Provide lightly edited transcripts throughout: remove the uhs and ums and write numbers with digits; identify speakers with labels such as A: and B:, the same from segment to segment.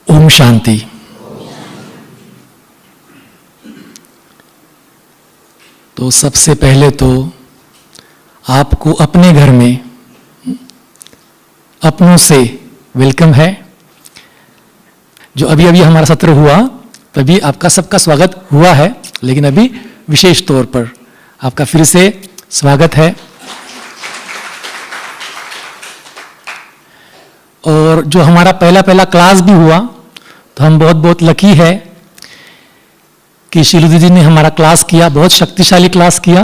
A: ओम शांति। तो सबसे पहले तो आपको अपने घर में अपनों से वेलकम है। जो अभी अभी हमारा सत्र हुआ तभी आपका सबका स्वागत हुआ है, लेकिन अभी विशेष तौर पर आपका फिर से स्वागत है। और जो हमारा पहला क्लास भी हुआ तो हम बहुत बहुत लकी है कि शीलू दीदी ने हमारा क्लास किया, बहुत शक्तिशाली क्लास किया।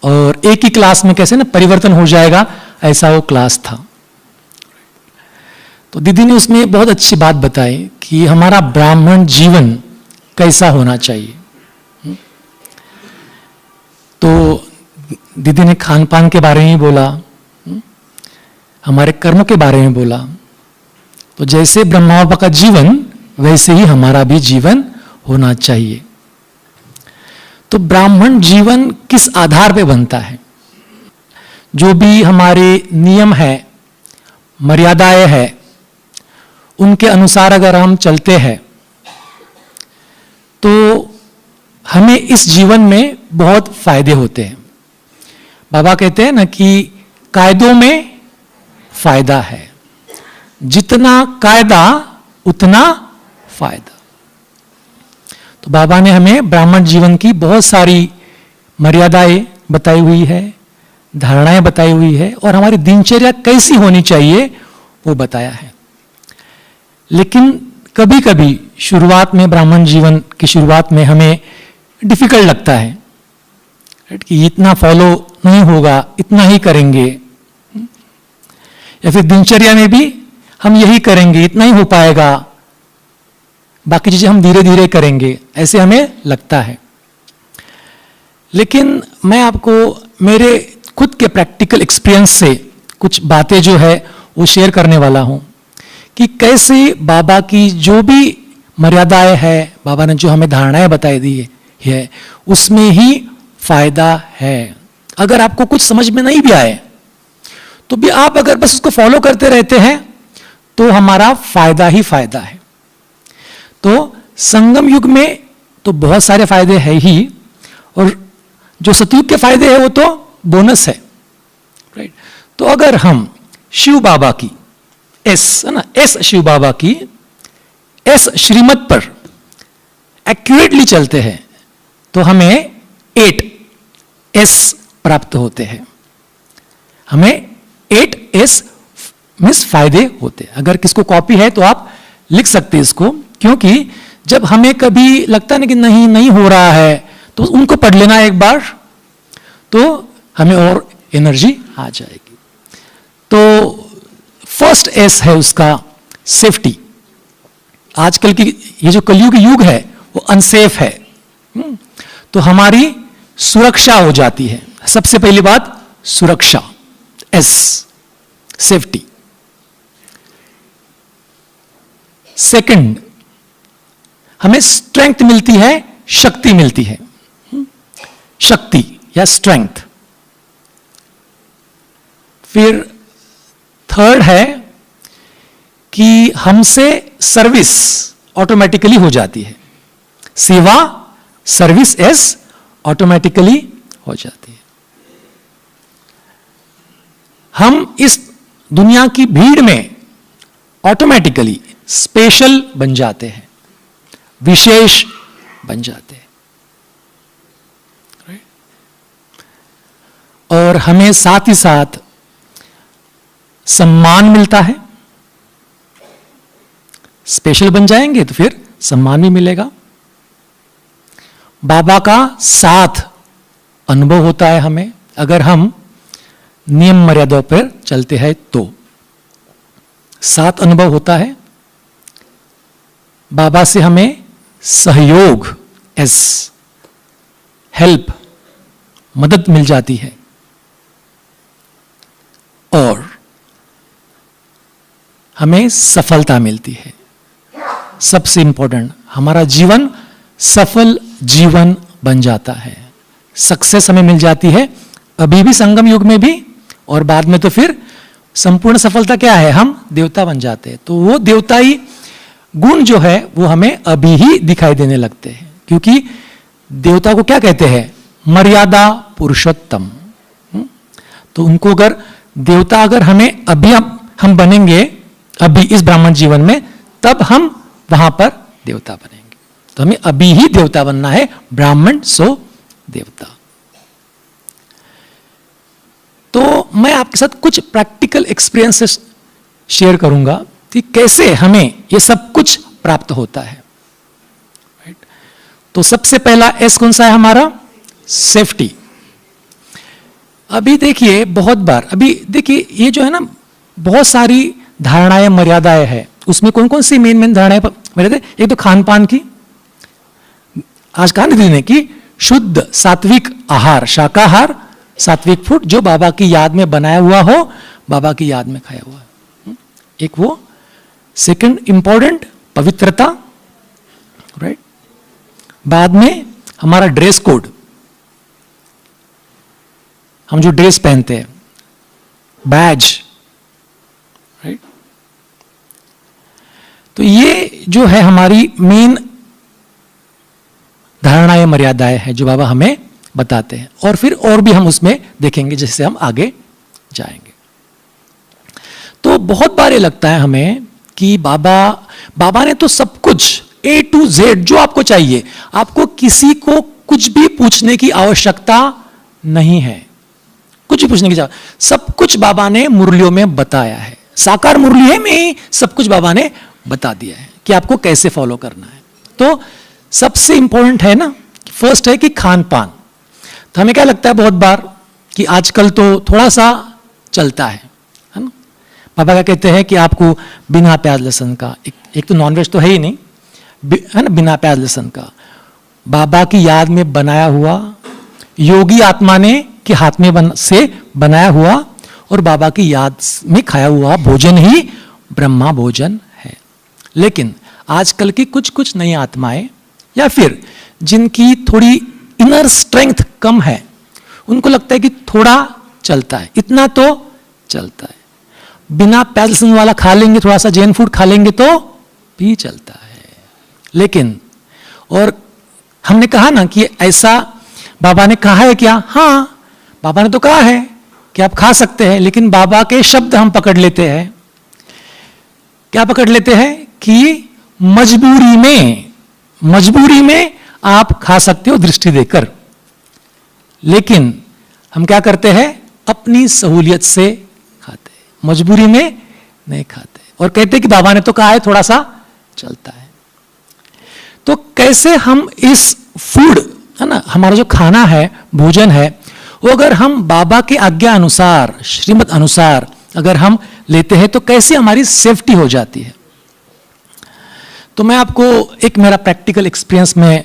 A: और एक ही क्लास में कैसे ना परिवर्तन हो जाएगा, ऐसा वो क्लास था। तो दीदी ने उसमें बहुत अच्छी बात बताई कि हमारा ब्राह्मण जीवन कैसा होना चाहिए। तो दीदी ने खान पान के बारे में बोला, हमारे कर्म के बारे में बोला। तो जैसे ब्रह्मा बाबा का जीवन वैसे ही हमारा भी जीवन होना चाहिए। तो ब्राह्मण जीवन किस आधार पे बनता है? जो भी हमारे नियम है, मर्यादाएं है, उनके अनुसार अगर हम चलते हैं तो हमें इस जीवन में बहुत फायदे होते हैं। बाबा कहते हैं ना कि कायदों में फायदा है, जितना कायदा उतना फायदा। तो बाबा ने हमें ब्राह्मण जीवन की बहुत सारी मर्यादाएं बताई हुई है, धारणाएं बताई हुई है, और हमारी दिनचर्या कैसी होनी चाहिए वो बताया है। लेकिन कभी कभी शुरुआत में, ब्राह्मण जीवन की शुरुआत में हमें डिफिकल्ट लगता है कि इतना फॉलो नहीं होगा, इतना ही करेंगे, या फिर दिनचर्या में भी हम यही करेंगे, इतना ही हो पाएगा, बाकी चीजें हम धीरे धीरे करेंगे, ऐसे हमें लगता है। लेकिन मैं आपको मेरे खुद के प्रैक्टिकल एक्सपीरियंस से कुछ बातें जो है वो शेयर करने वाला हूं कि कैसे बाबा की जो भी मर्यादाएं है, बाबा ने जो हमें धारणाएं बताई दी है, उसमें ही फायदा है। अगर आपको कुछ समझ में नहीं भी आए तो भी आप अगर बस उसको फॉलो करते रहते हैं तो हमारा फायदा ही फायदा है। तो संगम युग में तो बहुत सारे फायदे हैं ही, और जो सतयुग के फायदे हैं वो तो बोनस है, राइट। तो अगर हम शिव बाबा की एस शिव बाबा की एस श्रीमत पर एक्यूरेटली चलते हैं तो हमें 8 एस प्राप्त होते हैं। हमें 8 एस मीन्स फायदे होते हैं। अगर किसको कॉपी है तो आप लिख सकते हैं इसको, क्योंकि जब हमें कभी लगता है ना कि नहीं हो रहा है तो उनको पढ़ लेना एक बार, तो हमें और एनर्जी आ जाएगी। तो फर्स्ट एस है उसका सेफ्टी। आजकल की ये जो कलयुग युग है वो अनसेफ है, तो हमारी सुरक्षा हो जाती है। सबसे पहली बात सुरक्षा, एस सेफ्टी। सेकंड, हमें स्ट्रेंथ मिलती है, शक्ति मिलती है, शक्ति या स्ट्रेंथ। फिर थर्ड है कि हमसे सर्विस ऑटोमेटिकली हो जाती है, सेवा सर्विस एस ऑटोमेटिकली हो जाती है। हम इस दुनिया की भीड़ में ऑटोमेटिकली स्पेशल बन जाते हैं, विशेष बन जाते हैं, और हमें साथ ही साथ सम्मान मिलता है। स्पेशल बन जाएंगे तो फिर सम्मान भी मिलेगा। बाबा का साथ अनुभव होता है हमें, अगर हम नियम मर्यादा पर चलते हैं तो साथ अनुभव होता है। बाबा से हमें सहयोग एस हेल्प मदद मिल जाती है, और हमें सफलता मिलती है। सबसे इंपॉर्टेंट, हमारा जीवन सफल जीवन बन जाता है, सक्सेस हमें मिल जाती है, अभी भी संगम युग में भी, और बाद में तो फिर संपूर्ण सफलता क्या है, हम देवता बन जाते हैं। तो वो देवता ही गुण जो है वो हमें अभी ही दिखाई देने लगते हैं, क्योंकि देवता को क्या कहते हैं? मर्यादा पुरुषोत्तम। तो उनको अगर देवता अगर हमें अभी हम बनेंगे अभी इस ब्राह्मण जीवन में, तब हम वहां पर देवता बनेंगे। तो हमें अभी ही देवता बनना है, ब्राह्मण सो देवता। तो मैं आपके साथ कुछ प्रैक्टिकल एक्सपीरियंसेस शेयर करूंगा कि कैसे हमें ये सब कुछ प्राप्त होता है। तो सबसे पहला एस कौन सा है हमारा? सेफ्टी। अभी देखिए बहुत बार, अभी देखिए ये जो है ना, बहुत सारी धारणाएं मर्यादाएं हैं। उसमें कौन कौन सी मेन धारणाएं मर्यादाएं? एक तो खान पान की, आज कहा दीदी ने कि शुद्ध सात्विक आहार, शाकाहार सात्विक फूड जो बाबा की याद में बनाया हुआ हो, बाबा की याद में खाया हुआ। एक वो। सेकंड इंपॉर्टेंट पवित्रता, राइट। बाद में हमारा ड्रेस कोड, हम जो ड्रेस पहनते हैं, बैज, राइट। तो ये जो है हमारी मेन धारणाएं मर्यादाएं हैं जो बाबा हमें बताते हैं। और फिर और भी हम उसमें देखेंगे जैसे हम आगे जाएंगे। तो बहुत बार ये लगता है हमें कि बाबा ने तो सब कुछ A to Z जो आपको चाहिए, आपको किसी को कुछ भी पूछने की आवश्यकता नहीं है। कुछ भी पूछने की आवश्यकता, सब कुछ बाबा ने मुरलियों में बताया है। साकार मुरली है में ही सब कुछ बाबा ने बता दिया है कि आपको कैसे फॉलो करना है। तो सबसे इंपॉर्टेंट है ना, फर्स्ट है कि खान पान। तो हमें क्या लगता है बहुत बार कि आजकल तो थोड़ा सा चलता है ना। बाबा क्या कहते हैं कि आपको बिना प्याज लहसुन का, एक तो नॉनवेज तो है ही नहीं, है ना, बिना प्याज लहसुन का, बाबा की याद में बनाया हुआ, योगी आत्मा ने के हाथ में से बनाया हुआ और बाबा की याद में खाया हुआ भोजन ही ब्रह्मा भोजन है। लेकिन आजकल की कुछ कुछ नई आत्माएं या फिर जिनकी थोड़ी इनर स्ट्रेंथ कम है, उनको लगता है कि थोड़ा चलता है, इतना तो चलता है, बिना प्याज लहसुन वाला खा लेंगे, थोड़ा सा जैन फूड खा लेंगे तो भी चलता है। लेकिन और हमने कहा ना कि ऐसा बाबा ने कहा है क्या? हाँ, बाबा ने तो कहा है कि आप खा सकते हैं, लेकिन बाबा के शब्द हम पकड़ लेते हैं। क्या पकड़ लेते हैं? कि मजबूरी में आप खा सकते हो दृष्टि देकर। लेकिन हम क्या करते हैं? अपनी सहूलियत से खाते हैं, मजबूरी में नहीं खाते, और कहते हैं कि बाबा ने तो कहा है, थोड़ा सा चलता है। तो कैसे हम इस फूड, है ना, हमारा जो खाना है, भोजन है, वो अगर हम बाबा के आज्ञा अनुसार, श्रीमत अनुसार अगर हम लेते हैं तो कैसे हमारी सेफ्टी हो जाती है। तो मैं आपको एक मेरा प्रैक्टिकल एक्सपीरियंस में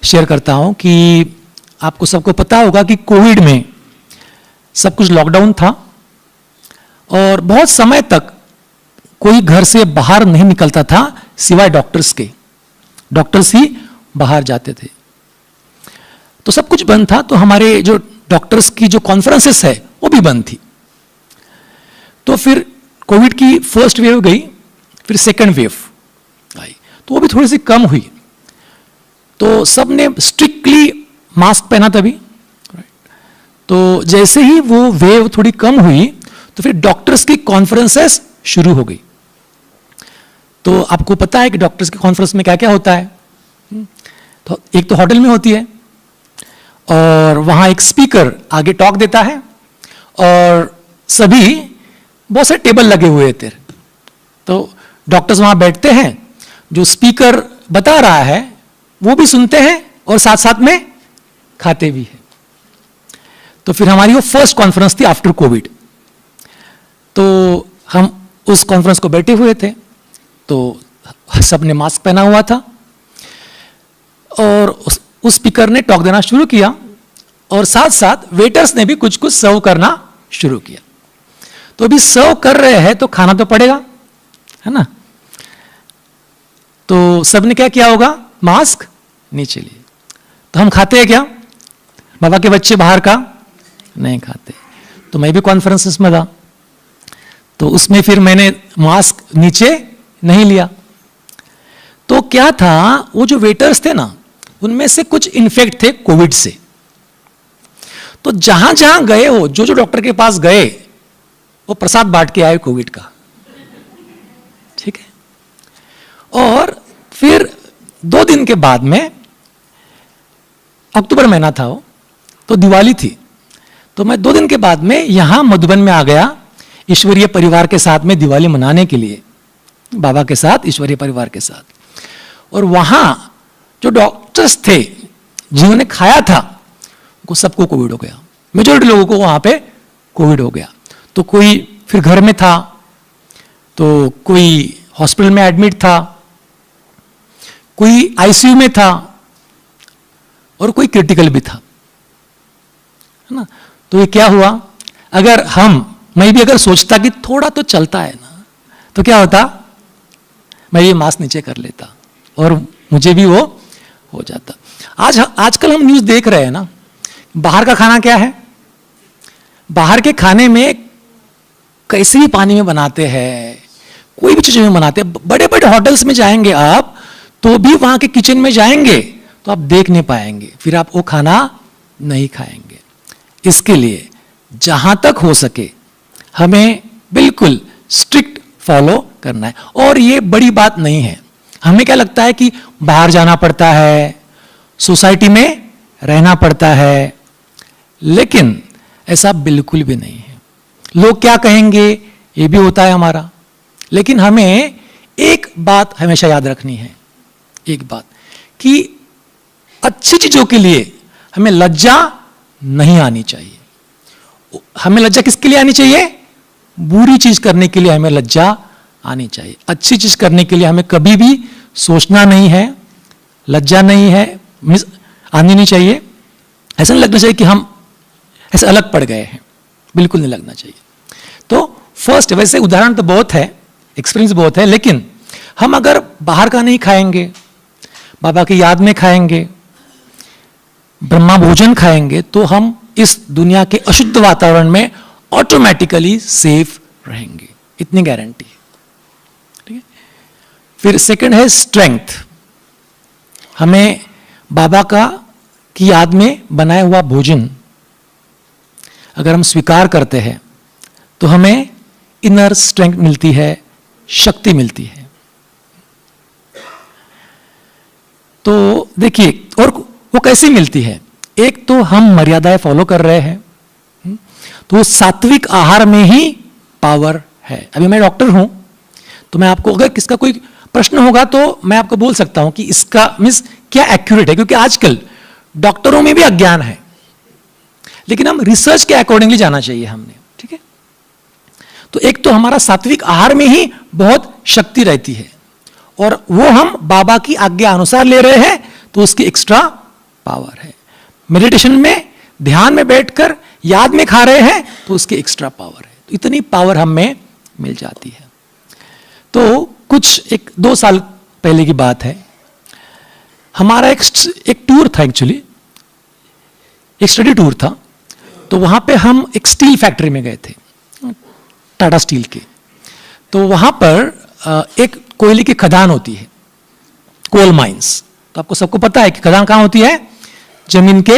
A: शेयर करता हूं कि आपको सबको पता होगा कि कोविड में सब कुछ लॉकडाउन था और बहुत समय तक कोई घर से बाहर नहीं निकलता था सिवाय डॉक्टर्स के। डॉक्टर्स ही बाहर जाते थे, तो सब कुछ बंद था। तो हमारे जो डॉक्टर्स की जो कॉन्फ्रेंसेस है वो भी बंद थी। तो फिर कोविड की फर्स्ट वेव गई, फिर सेकंड वेव आई, तो वो भी थोड़ी सी कम हुई। तो सब ने स्ट्रिक्टली मास्क पहना तभी। तो जैसे ही वो वेव थोड़ी कम हुई तो फिर डॉक्टर्स की कॉन्फ्रेंसेस शुरू हो गई। तो आपको पता है कि डॉक्टर्स की कॉन्फ्रेंस में क्या क्या होता है। तो एक तो होटल में होती है और वहां एक स्पीकर आगे टॉक देता है और सभी बहुत सारे टेबल लगे हुए थे। तो डॉक्टर्स वहां बैठते हैं, जो स्पीकर बता रहा है वो भी सुनते हैं और साथ साथ में खाते भी हैं। तो फिर हमारी वो फर्स्ट कॉन्फ्रेंस थी आफ्टर कोविड। तो हम उस कॉन्फ्रेंस को बैठे हुए थे, तो सबने मास्क पहना हुआ था और उस स्पीकर ने टॉक देना शुरू किया और साथ साथ वेटर्स ने भी कुछ कुछ सर्व करना शुरू किया। तो अभी सर्व कर रहे हैं तो खाना तो पड़ेगा, है ना। तो सबने क्या किया होगा? मास्क नीचे लिए। तो हम खाते हैं क्या? बाबा के बच्चे बाहर का नहीं खाते। तो मैं भी कॉन्फ्रेंसेस में था, तो उसमें फिर मैंने मास्क नीचे नहीं लिया। क्या था, वो जो वेटर्स थे ना, उनमें से कुछ इन्फेक्ट थे कोविड से। तो जहां जहां गए हो, जो जो डॉक्टर के पास गए, वो प्रसाद बांट के आए कोविड का, ठीक है। और फिर 2 दिन के बाद में, अक्टूबर महीना था वो, तो दिवाली थी, तो मैं 2 दिन के बाद में यहां मधुबन में आ गया ईश्वरीय परिवार के साथ में दिवाली मनाने के लिए, बाबा के साथ, ईश्वरीय परिवार के साथ। और वहां जो डॉक्टर्स थे जिन्होंने खाया था, उनको सबको कोविड हो गया, मेजॉरिटी लोगों को वहां पे कोविड हो गया। तो कोई फिर घर में था, तो कोई हॉस्पिटल में एडमिट था, कोई आईसीयू में था, और कोई क्रिटिकल भी था, है ना। तो ये क्या हुआ, अगर मैं भी अगर सोचता कि थोड़ा तो चलता है ना, तो क्या होता, मैं ये मास्क नीचे कर लेता और मुझे भी वो हो जाता। आजकल हम न्यूज़ देख रहे हैं ना, बाहर का खाना क्या है, बाहर के खाने में कैसे भी पानी में बनाते हैं, कोई भी चीज़ में बनाते हैं। बड़े बड़े होटल्स में जाएंगे आप, तो भी वहाँ के किचन में जाएंगे तो आप देख नहीं पाएंगे, फिर आप वो खाना नहीं खाएंगे। इसके लिए जहाँ तक हो सके हमें बिल्कुल स्ट्रिक्ट फॉलो करना है। और ये बड़ी बात नहीं है, हमें क्या लगता है कि बाहर जाना पड़ता है, सोसाइटी में रहना पड़ता है, लेकिन ऐसा बिल्कुल भी नहीं है। लोग क्या कहेंगे ये भी होता है हमारा, लेकिन हमें एक बात हमेशा याद रखनी है, एक बात, कि अच्छी चीजों के लिए हमें लज्जा नहीं आनी चाहिए। हमें लज्जा किसके लिए आनी चाहिए, बुरी चीज करने के लिए हमें लज्जा आनी चाहिए। अच्छी चीज करने के लिए हमें कभी भी सोचना नहीं है, लज्जा नहीं है, आनी नहीं चाहिए। ऐसा नहीं लगना चाहिए कि हम ऐसे अलग पड़ गए हैं, बिल्कुल नहीं लगना चाहिए। तो फर्स्ट, वैसे उदाहरण तो बहुत है, एक्सपीरियंस बहुत है, लेकिन हम अगर बाहर का नहीं खाएंगे, बाबा की याद में खाएंगे, ब्रह्मा भोजन खाएंगे, तो हम इस दुनिया के अशुद्ध वातावरण में ऑटोमेटिकली सेफ रहेंगे, इतनी गारंटी है, ठीक है। फिर सेकंड है स्ट्रेंथ। हमें बाबा की याद में बनाया हुआ भोजन अगर हम स्वीकार करते हैं तो हमें इनर स्ट्रेंथ मिलती है, शक्ति मिलती है। तो देखिए, और वो कैसी मिलती है, एक तो हम मर्यादाएं फॉलो कर रहे हैं, तो सात्विक आहार में ही पावर है। अभी मैं डॉक्टर हूं, तो मैं आपको अगर किसका कोई प्रश्न होगा तो मैं आपको बोल सकता हूं कि इसका मीन्स क्या एक्यूरेट है, क्योंकि आजकल डॉक्टरों में भी अज्ञान है, लेकिन हम रिसर्च के अकॉर्डिंगली जाना चाहिए हमने, ठीक है। तो एक तो हमारा सात्विक आहार में ही बहुत शक्ति रहती है, और वो हम बाबा की आज्ञा अनुसार ले रहे हैं, तो उसकी एक्स्ट्रा पावर है। मेडिटेशन में, ध्यान में बैठकर याद में खा रहे हैं, तो उसकी एक्स्ट्रा पावर है। तो इतनी पावर हम में मिल जाती है। तो कुछ 1-2 साल पहले की बात है, हमारा एक टूर था, एक्चुअली एक स्टडी टूर था। तो वहां पे हम एक स्टील फैक्ट्री में गए थे, टाटा स्टील के। तो वहां पर एक कोयले की खदान होती है, कोल माइंस। तो आपको सबको पता है कि खदान कहां होती है, जमीन के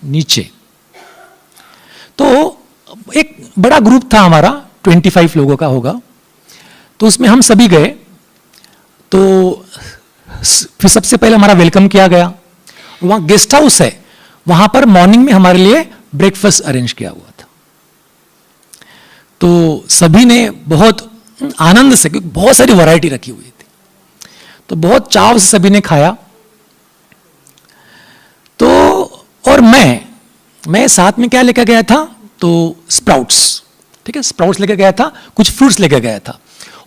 A: नीचे। तो एक बड़ा ग्रुप था हमारा, 25 लोगों का होगा। तो उसमें हम सभी गए। तो फिर सबसे पहले हमारा वेलकम किया गया। वहां गेस्ट हाउस है, वहां पर मॉर्निंग में हमारे लिए ब्रेकफास्ट अरेंज किया हुआ था। तो सभी ने बहुत आनंद से, क्योंकि बहुत सारी वैरायटी रखी हुई थी, तो बहुत चाव से सभी ने खाया। तो और मैं साथ में क्या लेकर गया था, तो स्प्राउट्स, ठीक है, स्प्राउट्स लेकर गया था, कुछ फ्रूट्स लेकर गया था।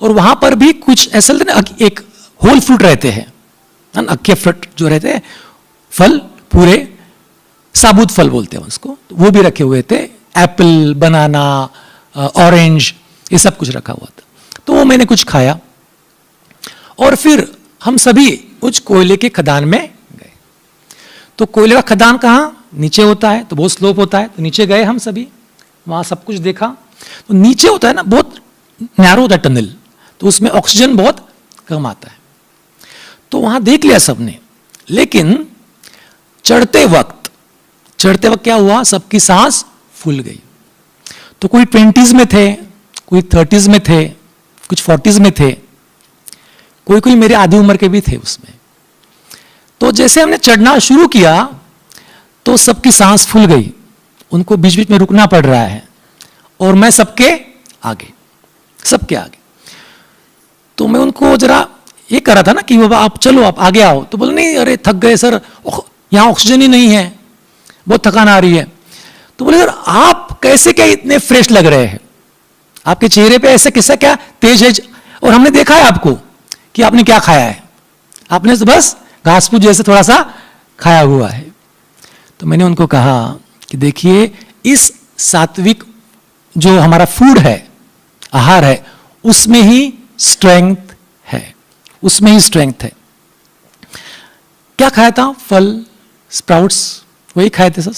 A: और वहां पर भी कुछ ऐसा एक होल फ्रूट रहते हैं, अक्खे फ्रूट जो रहते हैं, फल, पूरे साबुत फल बोलते हैं उसको, तो वो भी रखे हुए थे। एप्पल, बनाना, ऑरेंज, ये सब कुछ रखा हुआ था। तो वो मैंने कुछ खाया, और फिर हम सभी उस कोयले के खदान में गए। तो कोयले का खदान कहाँ, नीचे होता है, तो बहुत स्लोप होता है। तो नीचे गए हम सभी, वहां सब कुछ देखा। तो नीचे होता है ना, बहुत नैरो होता है टनल, तो उसमें ऑक्सीजन बहुत कम आता है। तो वहां देख लिया सबने, लेकिन चढ़ते वक्त क्या हुआ, सबकी सांस फूल गई। तो कोई 20s में थे, कोई 30s में थे, कुछ 40s में थे, कोई मेरे आधी उम्र के भी थे उसमें। तो जैसे हमने चढ़ना शुरू किया तो सबकी सांस फूल गई, उनको बीच बीच में रुकना पड़ रहा है, और मैं सबके आगे। तो मैं उनको जरा ये करा था ना कि बाबा आप चलो, आप आगे आओ। तो बोले नहीं, अरे थक गए सर, यहां ऑक्सीजन ही नहीं है, बहुत थकान आ रही है। तो बोले सर आप कैसे क्या इतने फ्रेश लग रहे हैं, आपके चेहरे पे ऐसे किस्सा क्या तेज है, और हमने देखा है आपको कि आपने क्या खाया है, आपने तो बस घास फूस जैसे थोड़ा सा खाया हुआ है। तो मैंने उनको कहा कि देखिए, इस सात्विक जो हमारा फूड है, आहार है, उसमें ही स्ट्रेंथ है, उसमें ही स्ट्रेंथ है। क्या खाया था, फल, स्प्राउट्स, वही खाए थे सर।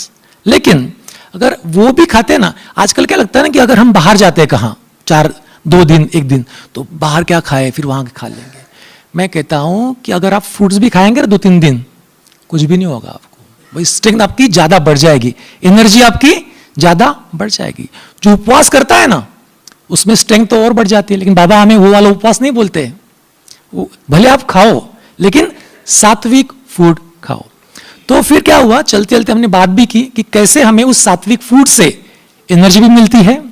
A: लेकिन अगर वो भी खाते ना, आजकल क्या लगता है ना कि अगर हम बाहर जाते हैं कहाँ 2 दिन 1 दिन, तो बाहर क्या खाए, फिर वहां खा लेंगे। मैं कहता हूं कि अगर आप फ्रूट्स भी खाएंगे ना 2-3 दिन, कुछ भी नहीं होगा आपको, भाई स्ट्रेंथ आपकी ज्यादा बढ़ जाएगी, एनर्जी आपकी ज्यादा बढ़ जाएगी। जो उपवास करता है ना, उसमें स्ट्रेंथ तो और बढ़ जाती है, लेकिन बाबा हमें वो वाला उपवास नहीं बोलते। भले आप खाओ, लेकिन सात्विक फूड खाओ। तो फिर क्या हुआ, चलते चलते हमने बात भी की कि कैसे हमें उस सात्विक फूड से एनर्जी भी मिलती है,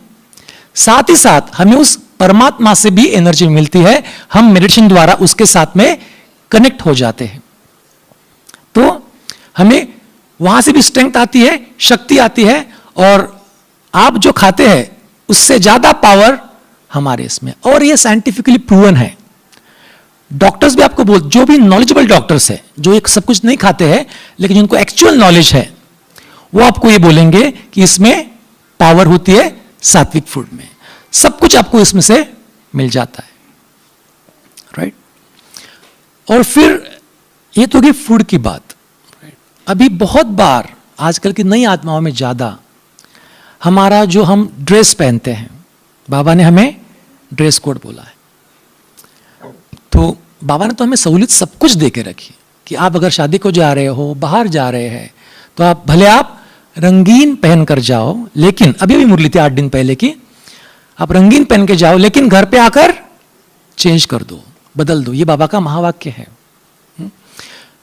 A: साथ ही साथ हमें उस परमात्मा से भी एनर्जी मिलती है। हम मेडिटेशन द्वारा उसके साथ में कनेक्ट हो जाते हैं, तो हमें वहां से भी स्ट्रेंथ आती है, शक्ति आती है, और आप जो खाते हैं उससे ज्यादा पावर हमारे इसमें। और ये साइंटिफिकली प्रूवन है, डॉक्टर्स भी आपको बोल, जो भी नॉलेजेबल डॉक्टर्स है, जो एक सब कुछ नहीं खाते हैं लेकिन जिनको एक्चुअल नॉलेज है, वो आपको ये बोलेंगे कि इसमें पावर होती है सात्विक फूड में, सब कुछ आपको इसमें से मिल जाता है, राइट। और फिर ये तो होगी फूड की बात। अभी बहुत बार आजकल की नई आत्माओं में ज्यादा हमारा जो हम ड्रेस पहनते हैं, बाबा ने हमें ड्रेस कोड बोला है, तो बाबा ने तो हमें सहूलियत सब कुछ दे के रखी कि आप अगर शादी को जा रहे हो, बाहर जा रहे हैं, तो आप भले आप रंगीन पहन कर जाओ, लेकिन अभी मुरली थी 8 दिन पहले की, आप रंगीन पहन के जाओ, लेकिन घर पे आकर चेंज कर दो, बदल दो। ये बाबा का महावाक्य है।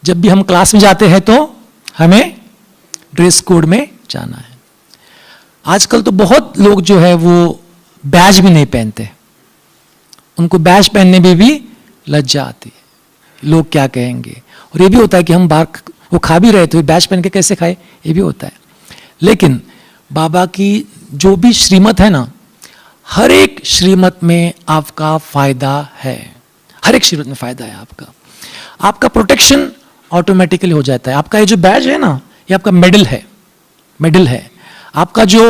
A: जब भी हम क्लास में जाते हैं तो हमें ड्रेस कोड में जाना है। आजकल तो बहुत लोग जो है वो बैज भी नहीं पहनते, उनको बैज पहनने में भी लज्जा आती है, लोग क्या कहेंगे। और ये भी होता है कि हम बाहर वो खा भी रहे तो बैज पहन के कैसे खाए, ये भी होता है। लेकिन बाबा की जो भी श्रीमत है ना, हर एक श्रीमत में आपका फायदा है, हर एक श्रीमत में फायदा है आपका। आपका प्रोटेक्शन ऑटोमेटिकली हो जाता है। आपका ये जो बैज है ना, ये आपका मेडल है। आपका जो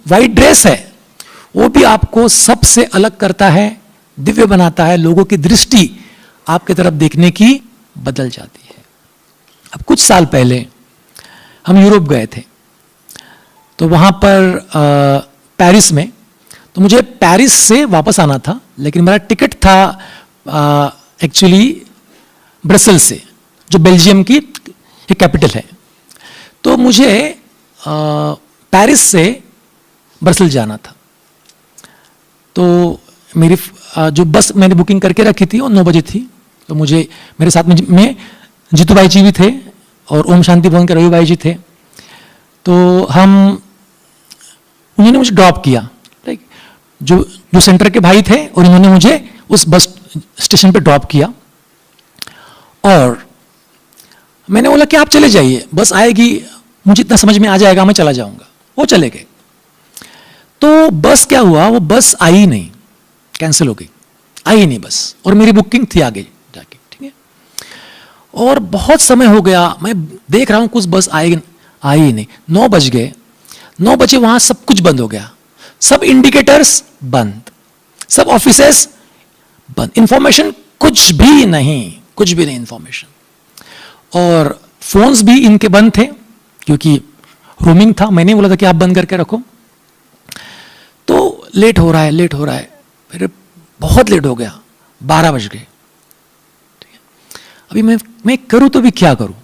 A: वाइट ड्रेस है वो भी आपको सबसे अलग करता है, दिव्य बनाता है, लोगों की दृष्टि आपकी तरफ देखने की बदल जाती है। अब कुछ साल पहले हम यूरोप गए थे, तो वहाँ पर पेरिस में, तो मुझे पेरिस से वापस आना था, लेकिन मेरा टिकट था एक्चुअली ब्रसेल से, जो बेल्जियम की कैपिटल है। तो मुझे पेरिस से ब्रसेल जाना था। तो मेरी जो बस मैंने बुकिंग करके रखी थी वो 9 बजे थी। तो मुझे मेरे साथ में जीतू भाई जी भी थे और ओम शांति भवन के रवि भाई जी थे। तो उन्होंने मुझे ड्रॉप किया, जो सेंटर के भाई थे, और इन्होंने मुझे उस बस स्टेशन पे ड्रॉप किया। और मैंने बोला कि आप चले जाइए, बस आएगी, मुझे इतना समझ में आ जाएगा, मैं चला जाऊंगा। वो चले गए। तो बस क्या हुआ, वो बस आई नहीं, कैंसिल हो गई, आई नहीं बस, और मेरी बुकिंग थी आगे जाके, ठीक है। और बहुत समय हो गया, मैं देख रहा हूं कुछ बस आएगी, आई ही नहीं। 9 बज गए, 9 बजे वहां सब कुछ बंद हो गया, सब इंडिकेटर्स बंद, सब ऑफिसेस बंद, इंफॉर्मेशन कुछ भी नहीं इंफॉर्मेशन। और फोन्स भी इनके बंद थे क्योंकि रोमिंग था। मैंने बोला था कि आप बंद करके रखो। तो लेट हो रहा है, फिर बहुत लेट हो गया, 12 बज गए, ठीक है। अभी मैं करूं तो भी क्या करूं?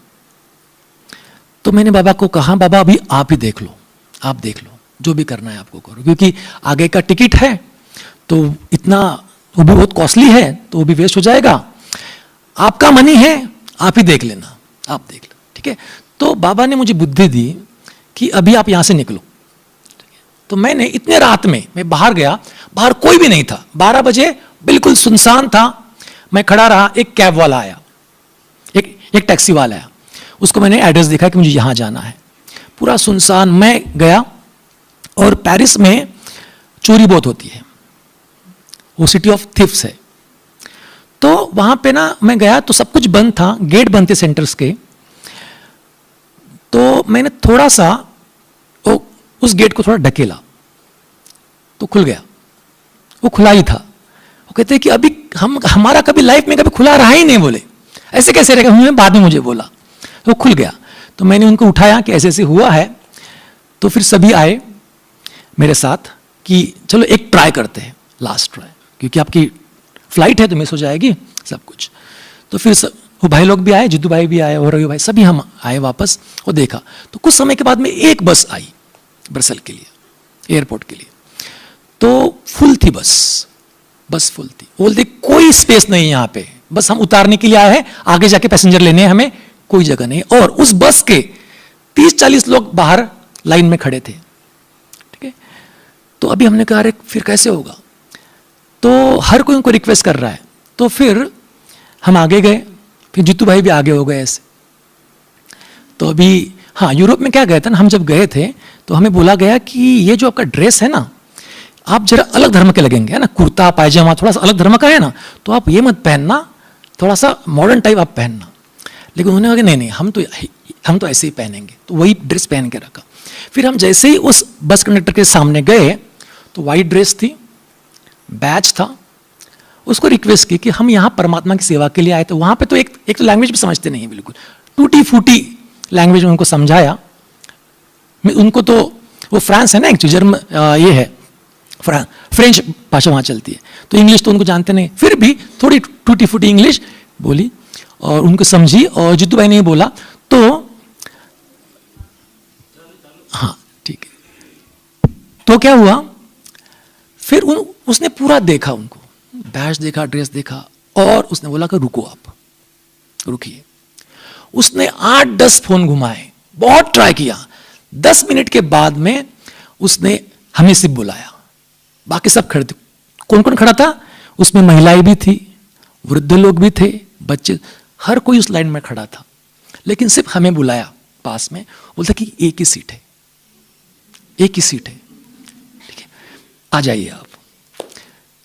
A: तो मैंने बाबा को कहा, बाबा अभी आप ही देख लो, आप देख लो, जो भी करना है आपको करो, क्योंकि आगे का टिकट है तो इतना, वो भी बहुत कॉस्टली है, तो वो भी वेस्ट हो जाएगा। आपका मनी है, आप ही देख लेना, आप देख लो, ठीक है। तो बाबा ने मुझे बुद्धि दी कि अभी आप यहां से निकलो। तो मैंने इतने रात में मैं बाहर गया, बाहर कोई भी नहीं था, 12 बजे बिल्कुल सुनसान था। मैं खड़ा रहा, एक कैब वाला आया, एक टैक्सी वाला आया, उसको मैंने एड्रेस दिखा कि मुझे यहां जाना है। पूरा सुनसान। मैं गया, और पेरिस में चोरी बहुत होती है, वो सिटी ऑफ थिफ्स है। तो वहां पे ना मैं गया तो सब कुछ बंद था, गेट बंद थे सेंटर्स के। तो मैंने थोड़ा सा उस गेट को थोड़ा ढकेला तो खुल गया, वो खुला ही था। वो कहते हैं कि अभी हमारा कभी लाइफ में कभी खुला रहा ही नहीं, बोले ऐसे कैसे रहेगा? उन्होंने बाद में मुझे बोला, तो खुल गया। तो मैंने उनको उठाया कि ऐसे ऐसे हुआ है। तो फिर सभी आए मेरे साथ कि चलो एक ट्राई करते हैं, लास्ट ट्राई, क्योंकि आपकी फ्लाइट है तो मिस हो जाएगी सब कुछ। तो फिर वो भाई लोग भी आए, जिद्दू भाई भी आए और रवि भाई, सभी हम आए वापस और देखा। तो कुछ समय के बाद में एक बस आई ब्रसेल के लिए, एयरपोर्ट के लिए। तो फुल थी बस फुल थी। बोलते कोई स्पेस नहीं यहाँ पे, बस हम उतारने के लिए आए हैं, आगे जाके पैसेंजर लेने हैं, हमें कोई जगह नहीं। और उस बस के 30-40 लोग बाहर लाइन में खड़े थे, ठीक है। तो अभी हमने कहा अरे फिर कैसे होगा? तो हर कोई उनको रिक्वेस्ट कर रहा है। तो फिर हम आगे गए, फिर जीतू भाई भी आगे हो गए ऐसे। तो अभी हाँ, यूरोप में क्या गए थे ना, हम जब गए थे तो हमें बोला गया कि ये जो आपका ड्रेस है ना, आप जरा अलग धर्म के लगेंगे, है ना, कुर्ता पायजामा थोड़ा सा अलग धर्म का है ना, तो आप ये मत पहनना, थोड़ा सा मॉडर्न टाइप आप पहनना। लेकिन उन्होंने कहा कि नहीं, हम तो ऐसे ही पहनेंगे। तो वही ड्रेस पहन के रखा। फिर हम जैसे ही उस बस कंडक्टर के सामने गए तो वाइट ड्रेस थी, बैच था। उसको रिक्वेस्ट की कि हम यहाँ परमात्मा की सेवा के लिए आए। तो वहाँ पे तो एक तो लैंग्वेज भी समझते नहीं है, बिल्कुल टूटी फूटी लैंग्वेज में उनको समझाया। उनको तो वो फ्रांस है ना एक्चुअली, ये है फ्रेंच भाषा वहाँ चलती है, तो इंग्लिश तो उनको जानते नहीं। फिर भी थोड़ी टूटी फूटी इंग्लिश बोली और उनको समझी। और जिद्दू भाई ने बोला तो हाँ ठीक है। तो क्या हुआ, फिर उसने पूरा देखा, उनको बैच देखा, ड्रेस देखा, और उसने बोला कि रुको, आप रुकिए। उसने 8-10 फोन घुमाए, बहुत ट्राई किया। 10 मिनट के बाद में उसने हमें सिर्फ बुलाया, बाकी सब खड़े थे। कौन कौन खड़ा था उसमें? महिलाएं भी थी, वृद्ध लोग भी थे, बच्चे, हर कोई उस लाइन में खड़ा था। लेकिन सिर्फ हमें बुलाया पास में, बोलता कि एक ही सीट है, एक ही सीट है, ठीक है, आ जाइए आप।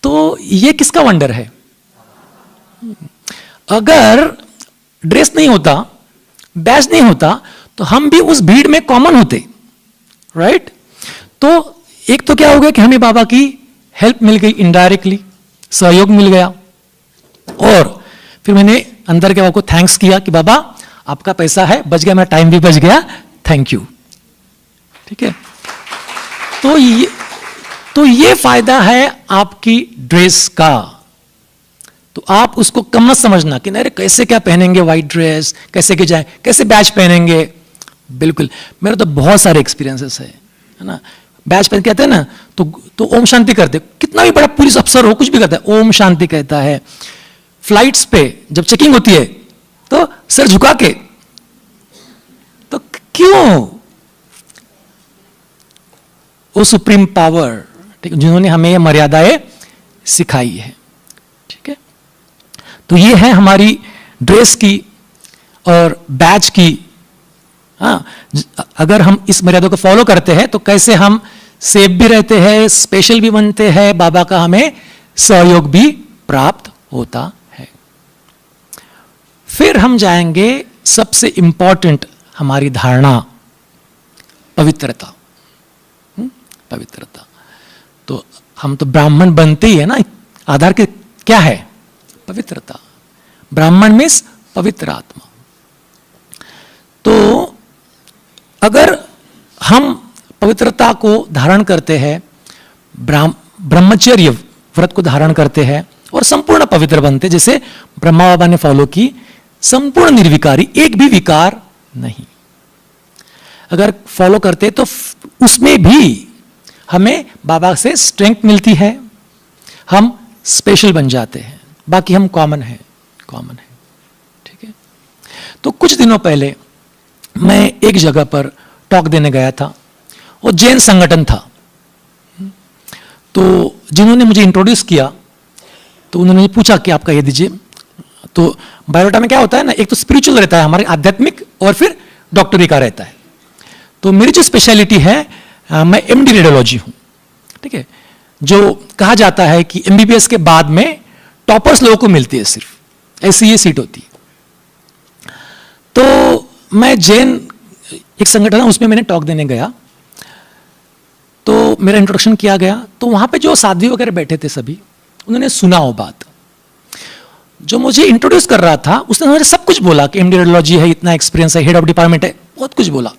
A: तो ये किसका वंडर है? अगर ड्रेस नहीं होता, बैच नहीं होता, तो हम भी उस भीड़ में कॉमन होते, राइट? तो एक तो क्या हो गया कि हमें बाबा की हेल्प मिल गई, इनडायरेक्टली सहयोग मिल गया। और फिर मैंने अंदर के बाबा को थैंक्स किया कि बाबा आपका पैसा है, बच गया, मेरा टाइम भी बच गया, थैंक यू, ठीक है। तो ये फायदा है आपकी ड्रेस का। तो आप उसको कम मत समझना कि अरे कैसे क्या पहनेंगे व्हाइट ड्रेस, कैसे के जाए, कैसे बैच पहनेंगे। बिल्कुल, मेरे तो बहुत सारे एक्सपीरियंसेस है ना। बैच पहन कहते हैं ना, तो ओम शांति करते, कितना भी बड़ा पुलिस अफसर हो, कुछ भी कहता है ओम शांति कहता है। फ्लाइट्स पे जब चेकिंग होती है तो सर झुका के, तो क्यों? वो सुप्रीम पावर, ठीक है, जिन्होंने हमें ये मर्यादाएं सिखाई है, ठीक है। तो ये है हमारी ड्रेस की और बैच की। हाँ, अगर हम इस मर्यादा को फॉलो करते हैं तो कैसे हम सेफ भी रहते हैं, स्पेशल भी बनते हैं, बाबा का हमें सहयोग भी प्राप्त होता है। फिर हम जाएंगे सबसे इंपॉर्टेंट हमारी धारणा, पवित्रता। पवित्रता, तो हम तो ब्राह्मण बनते ही है ना, आधार के क्या है? पवित्रता। ब्राह्मण मीन्स पवित्र आत्मा। तो अगर हम पवित्रता को धारण करते हैं, ब्रह्मचर्य व्रत को धारण करते हैं और संपूर्ण पवित्र बनते, जैसे ब्रह्मा बाबा ने फॉलो की संपूर्ण निर्विकारी, एक भी विकार नहीं। अगर फॉलो करते तो उसमें भी हमें बाबा से स्ट्रेंथ मिलती है, हम स्पेशल बन जाते हैं, बाकी हम कॉमन है। ठीक है। तो कुछ दिनों पहले मैं एक जगह पर टॉक देने गया था, वो जैन संगठन था। तो जिन्होंने मुझे इंट्रोड्यूस किया तो उन्होंने मुझे पूछा कि आपका ये दीजिए। तो बायोडाटा में क्या होता है ना, एक तो स्पिरिचुअल रहता है हमारे, आध्यात्मिक, और फिर डॉक्टरी का रहता है। तो मेरी जो स्पेशलिटी है, मैं एमडी रेडियोलॉजी हूं। ठीक है। जो कहा जाता है कि एमबीबीएस के बाद में टॉपर्स लोगों को मिलती है, सिर्फ ऐसी ये सीट होती है। तो मैं जैन एक संगठन है, उसमें मैंने टॉक देने गया, तो मेरा इंट्रोडक्शन किया गया। तो वहां पे जो साध्वी वगैरह बैठे थे सभी, उन्होंने सुना वो बात। जो मुझे इंट्रोड्यूस कर रहा था उसने मुझे सब कुछ बोला कि एमडी रेडियोलॉजी है, इतना एक्सपीरियंस है, हेड ऑफ डिपार्टमेंट है, बहुत कुछ बोला,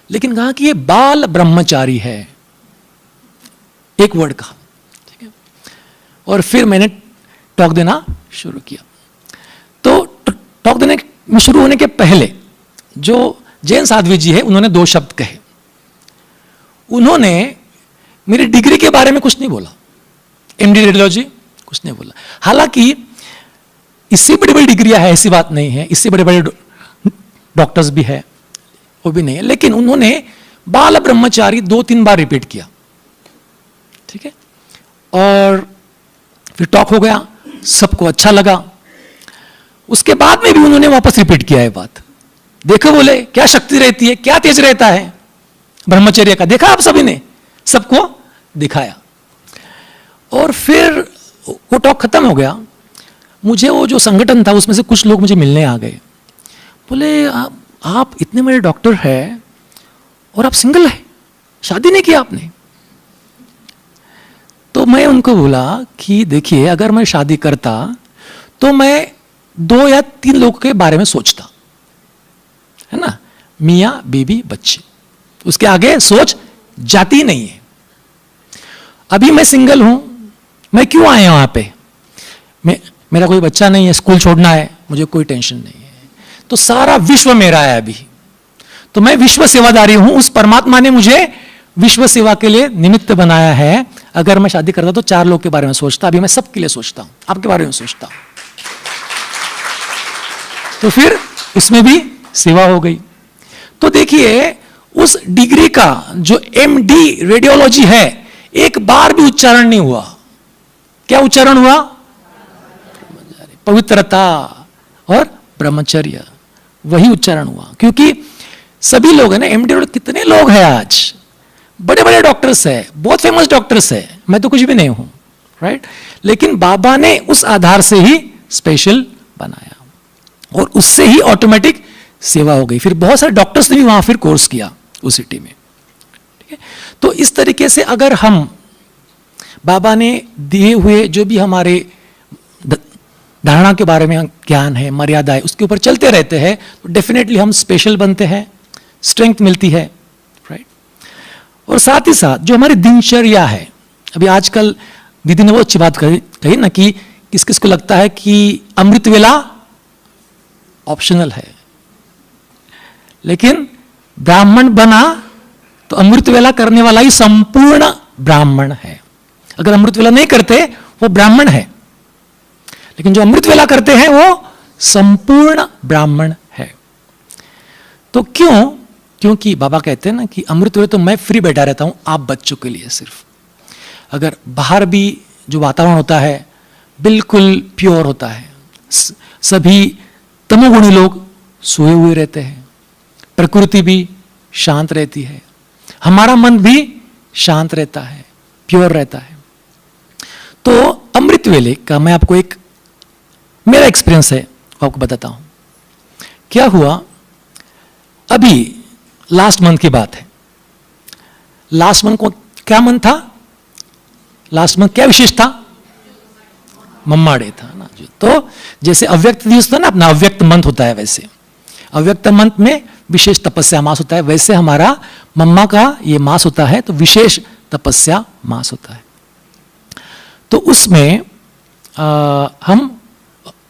A: लेकिन कहा कि ये बाल ब्रह्मचारी है, एक वर्ड कहा। ठीक है। और फिर मैंने टॉक देना शुरू किया। तो टॉक देने में शुरू होने के पहले जो जैन साध्वी जी है, उन्होंने 2 शब्द कहे। उन्होंने मेरी डिग्री के बारे में कुछ नहीं बोला, एमडी रेडियोलॉजी कुछ नहीं बोला। हालांकि इससे बड़ी बड़ी डिग्रियां है, ऐसी बात नहीं है, इससे बड़े बड़े डॉक्टर्स भी है, वो भी नहीं है, लेकिन उन्होंने बाल ब्रह्मचारी 2-3 बार रिपीट किया। ठीक है। और फिर टॉक हो गया, सबको अच्छा लगा। उसके बाद में भी उन्होंने वापस रिपीट किया है बात। देखो बोले, क्या शक्ति रहती है, क्या तेज रहता है ब्रह्मचर्य का, देखा आप सभी ने, सबको दिखाया। और फिर वो टॉक खत्म हो गया। मुझे वो जो संगठन था उसमें से कुछ लोग मुझे मिलने आ गए, बोले आप इतने बड़े डॉक्टर हैं और आप सिंगल हैं, शादी नहीं किया आपने। तो मैं उनको बोला कि देखिए, अगर मैं शादी करता तो मैं 2 या 3 लोगों के बारे में सोचता, है ना, मियां बीबी बच्चे, उसके आगे सोच जाती नहीं है। अभी मैं सिंगल हूं, मैं क्यों आया वहां पे, मेरा कोई बच्चा नहीं है, स्कूल छोड़ना है, मुझे कोई टेंशन नहीं है, तो सारा विश्व मेरा है अभी, तो मैं विश्व सेवादारी हूं। उस परमात्मा ने मुझे विश्व सेवा के लिए निमित्त बनाया है। अगर मैं शादी करता तो 4 लोग के बारे में सोचता, अभी मैं सबके लिए सोचता हूं, आपके बारे में सोचता हूं। तो फिर इसमें भी सेवा हो गई। तो देखिए, उस डिग्री का जो एमडी रेडियोलॉजी है, एक बार भी उच्चारण नहीं हुआ। क्या उच्चारण हुआ? पवित्रता और ब्रह्मचर्य, वही उच्चारण हुआ। क्योंकि सभी लोग है ना, एमडी कितने लोग हैं आज, बड़े बड़े डॉक्टर्स हैं, बहुत फेमस डॉक्टर्स हैं, मैं तो कुछ भी नहीं हूं, राइट। लेकिन बाबा ने उस आधार से ही स्पेशल बनाया और उससे ही ऑटोमेटिक सेवा हो गई। फिर बहुत सारे डॉक्टर्स ने भी वहां फिर कोर्स किया उस सिटी में। ठीक है। तो इस तरीके से अगर हम बाबा ने दिए हुए जो भी हमारे धारणा के बारे में ज्ञान है, मर्यादा है, उसके ऊपर चलते रहते हैं तो डेफिनेटली हम स्पेशल बनते हैं, स्ट्रेंथ मिलती है, राइट। और साथ ही साथ जो हमारी दिनचर्या है, अभी आजकल दीदी ने वो अच्छी बात कही ना कि किस किस को लगता है कि अमृत वेला ऑप्शनल है, लेकिन ब्राह्मण बना तो अमृत वेला करने वाला ही संपूर्ण ब्राह्मण है। अगर अमृत वेला नहीं करते वो ब्राह्मण है, लेकिन जो अमृत वेला करते हैं वो संपूर्ण ब्राह्मण है। तो क्यों? क्योंकि बाबा कहते हैं ना कि अमृत वेला तो मैं फ्री बैठा रहता हूं आप बच्चों के लिए सिर्फ। अगर बाहर भी जो वातावरण होता है बिल्कुल प्योर होता है, सभी तमोगुणी लोग सोए हुए रहते हैं, प्रकृति भी शांत रहती है, हमारा मन भी शांत रहता है, प्योर रहता है। तो अमृत वेले का मैं आपको एक मेरा एक्सपीरियंस है आपको बताता हूं। क्या हुआ, अभी लास्ट मंथ की बात है। लास्ट मंथ को क्या मंथ था, लास्ट मंथ क्या विशेष था? मम्मा डे था ना। तो जैसे अव्यक्त दिवस था ना अपना, अव्यक्त मंथ होता है, वैसे अव्यक्त मंथ में विशेष तपस्या मास होता है, वैसे हमारा मम्मा का ये मास होता है तो विशेष तपस्या मास होता है। तो उसमें हम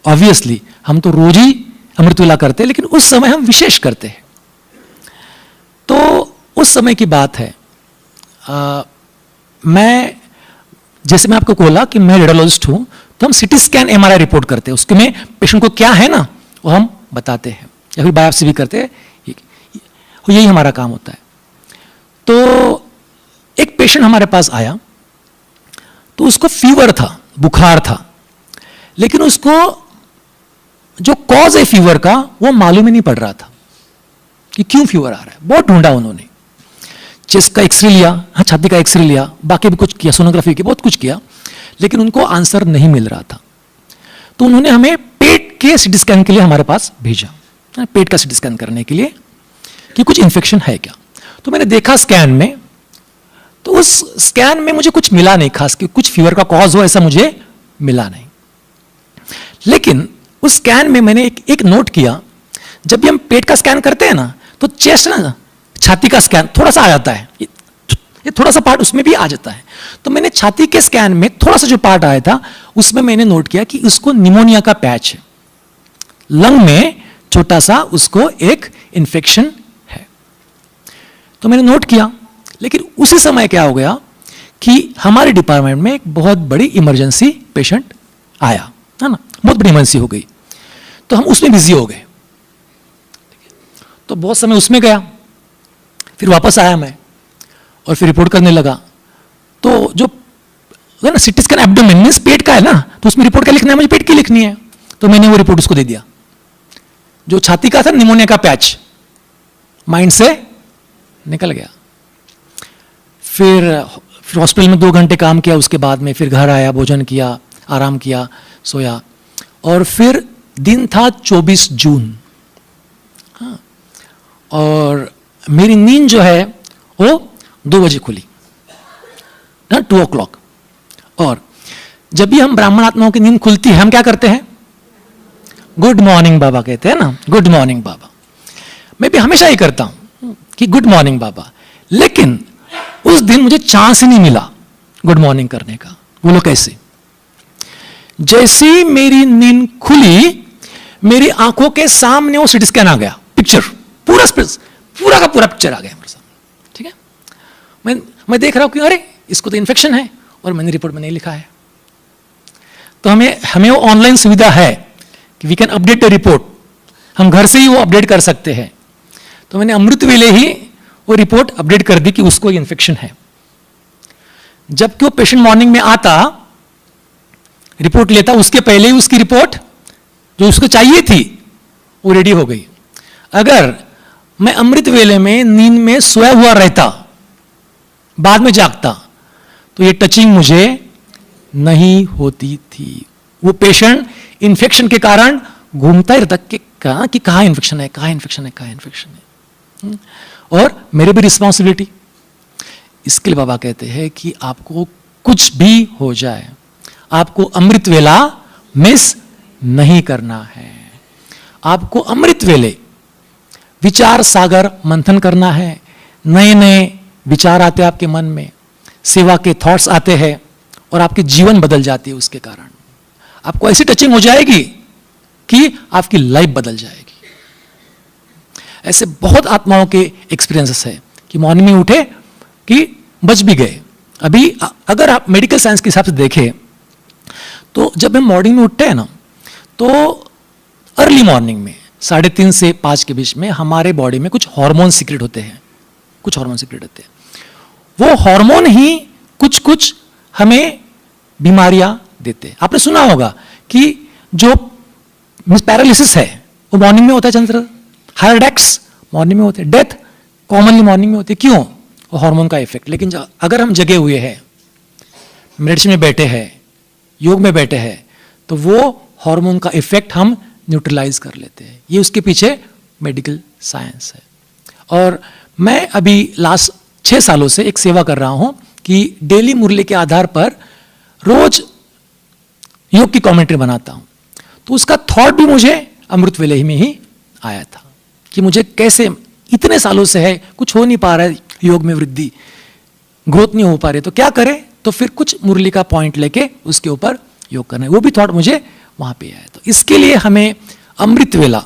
A: ऑब्वियसली हम तो रोज ही अमृतवेला करते हैं, लेकिन उस समय हम विशेष करते हैं। तो उस समय की बात है, जैसे मैं आपको बोला कि मैं रेडियोलॉजिस्ट हूं, तो हम सिटी स्कैन एमआरआई रिपोर्ट करते हैं, उसके में पेशेंट को क्या है ना वो हम बताते हैं, या फिर बायोप्सी भी करते हैं, यही हमारा काम होता है। तो एक पेशेंट हमारे पास आया, तो उसको फीवर था, बुखार था, लेकिन उसको जो कॉज है फीवर का वो मालूम ही नहीं पड़ रहा था कि क्यों फीवर आ रहा है। बहुत ढूंढा उन्होंने, चेस्ट का एक्सरे लिया, हाँ छाती का एक्सरे लिया, बाकी भी कुछ किया, सोनोग्राफी की, बहुत कुछ किया, लेकिन उनको आंसर नहीं मिल रहा था। तो उन्होंने हमें पेट के सीटी स्कैन के लिए हमारे पास भेजा, पेट का सीटी स्कैन करने के लिए कि कुछ इन्फेक्शन है क्या। तो मैंने देखा स्कैन में, तो उस स्कैन में मुझे कुछ मिला नहीं खास कि कुछ फीवर का कॉज हो, ऐसा मुझे मिला नहीं। लेकिन उस स्कैन में मैंने एक नोट किया, जब भी हम पेट का स्कैन करते हैं ना, तो चेस्ट ना छाती का स्कैन थोड़ा सा आ जाता है, ये थोड़ा सा पार्ट उसमें भी आ जाता है। तो मैंने छाती के स्कैन में थोड़ा सा जो पार्ट आया था उसमें मैंने नोट किया कि उसको निमोनिया का पैच है, लंग में छोटा सा उसको एक इंफेक्शन है। तो मैंने नोट किया, लेकिन उसी समय क्या हो गया कि हमारे डिपार्टमेंट में एक बहुत बड़ी इमरजेंसी पेशेंट आया, है ना, बहुत बड़ी इमरजेंसी हो गई, तो हम उसमें बिजी हो गए। तो बहुत समय उसमें गया, फिर वापस आया मैं और फिर रिपोर्ट करने लगा। तो जो है ना सिटी स्कैन एब्डोमेन मींस पेट का है ना, तो उसमें रिपोर्ट क्या लिखना है, मुझे पेट की लिखनी है। तो मैंने वो रिपोर्ट उसको दे दिया, जो छाती का था निमोनिया का पैच, माइंड से निकल गया। फिर हॉस्पिटल में 2 घंटे काम किया, उसके बाद में फिर घर आया, भोजन किया, आराम किया, सोया, और फिर दिन था 24 जून, हाँ, और मेरी नींद जो है वो 2 बजे खुली, 2 o'clock। और जब भी हम ब्राह्मण आत्माओं की नींद खुलती है, हम क्या करते हैं, गुड मॉर्निंग बाबा कहते हैं ना, गुड मॉर्निंग बाबा। मैं भी हमेशा ही करता हूं कि गुड मॉर्निंग बाबा, लेकिन उस दिन मुझे चांस ही नहीं मिला गुड मॉर्निंग करने का। बोलो कैसे? जैसे ही मेरी नींद खुली, मेरी आंखों के सामने वो सीटी स्कैन आ गया, पिक्चर पूरा का पूरा पिक्चर आ गया मेरे सामने। ठीक है, मैं देख रहा हूं कि अरे इसको तो इन्फेक्शन है, और मैंने रिपोर्ट में नहीं लिखा है। तो हमें वो ऑनलाइन सुविधा है कि we can update the report, हम घर से ही वो अपडेट कर सकते हैं। तो मैंने अमृत वेले ही वो रिपोर्ट अपडेट कर दी कि उसको इन्फेक्शन है। जबकि वो पेशेंट मॉर्निंग में आता, रिपोर्ट लेता, उसके पहले ही उसकी रिपोर्ट जो उसको चाहिए थी वो रेडी हो गई। अगर मैं अमृत वेले में नींद में सोया हुआ रहता, बाद में जागता, तो ये टचिंग मुझे नहीं होती थी। वो पेशेंट इन्फेक्शन के कारण घूमता ही रहता कि कहाँ इन्फेक्शन है, कहाँ इन्फेक्शन है, कहाँ इन्फेक्शन है। और मेरे भी रिस्पॉन्सिबिलिटी। इसके लिए बाबा कहते हैं कि आपको कुछ भी हो जाए, आपको अमृत वेला मिस नहीं करना है। आपको अमृत वेले विचार सागर मंथन करना है। नए नए विचार आते हैं आपके मन में, सेवा के थॉट्स आते हैं, और आपकी जीवन बदल जाती है उसके कारण। आपको ऐसी टचिंग हो जाएगी कि आपकी लाइफ बदल जाएगी। ऐसे बहुत आत्माओं के एक्सपीरियंसेस है कि मॉर्निंग में उठे कि बच भी गए। अभी अगर आप मेडिकल साइंस के हिसाब से देखें, तो जब हम मॉर्निंग में उठते हैं ना, तो अर्ली मॉर्निंग में 3:30 से 5 के बीच में हमारे बॉडी में कुछ हार्मोन सीक्रेट होते हैं, वो हार्मोन ही कुछ कुछ हमें बीमारियां देते हैं। आपने सुना होगा कि जो पैरालिसिस है वो मॉर्निंग में होता है, चंद्र, हार्ट अटैक्स मॉर्निंग में होते हैं, डेथ कॉमनली मॉर्निंग में होती है। क्यों? वो हार्मोन का इफेक्ट। लेकिन अगर हम जगे हुए हैं, मेडिटेशन में बैठे हैं, योग में बैठे हैं, तो वो हार्मोन का इफेक्ट हम न्यूट्रलाइज कर लेते हैं। ये उसके पीछे मेडिकल साइंस है। और मैं अभी लास्ट 6 सालों से एक सेवा कर रहा हूं कि डेली मुरली के आधार पर रोज योग की कमेंट्री बनाता हूं। तो उसका थॉट भी मुझे अमृत वेले में ही आया था कि मुझे कैसे, इतने सालों से है, कुछ हो नहीं पा रहा है, योग में वृद्धि, ग्रोथ नहीं हो पा रही, तो क्या करें? तो फिर कुछ मुरली का पॉइंट लेके उसके ऊपर योग करना है। वो भी थॉट मुझे वहां पे आया। तो इसके लिए हमें अमृत वेला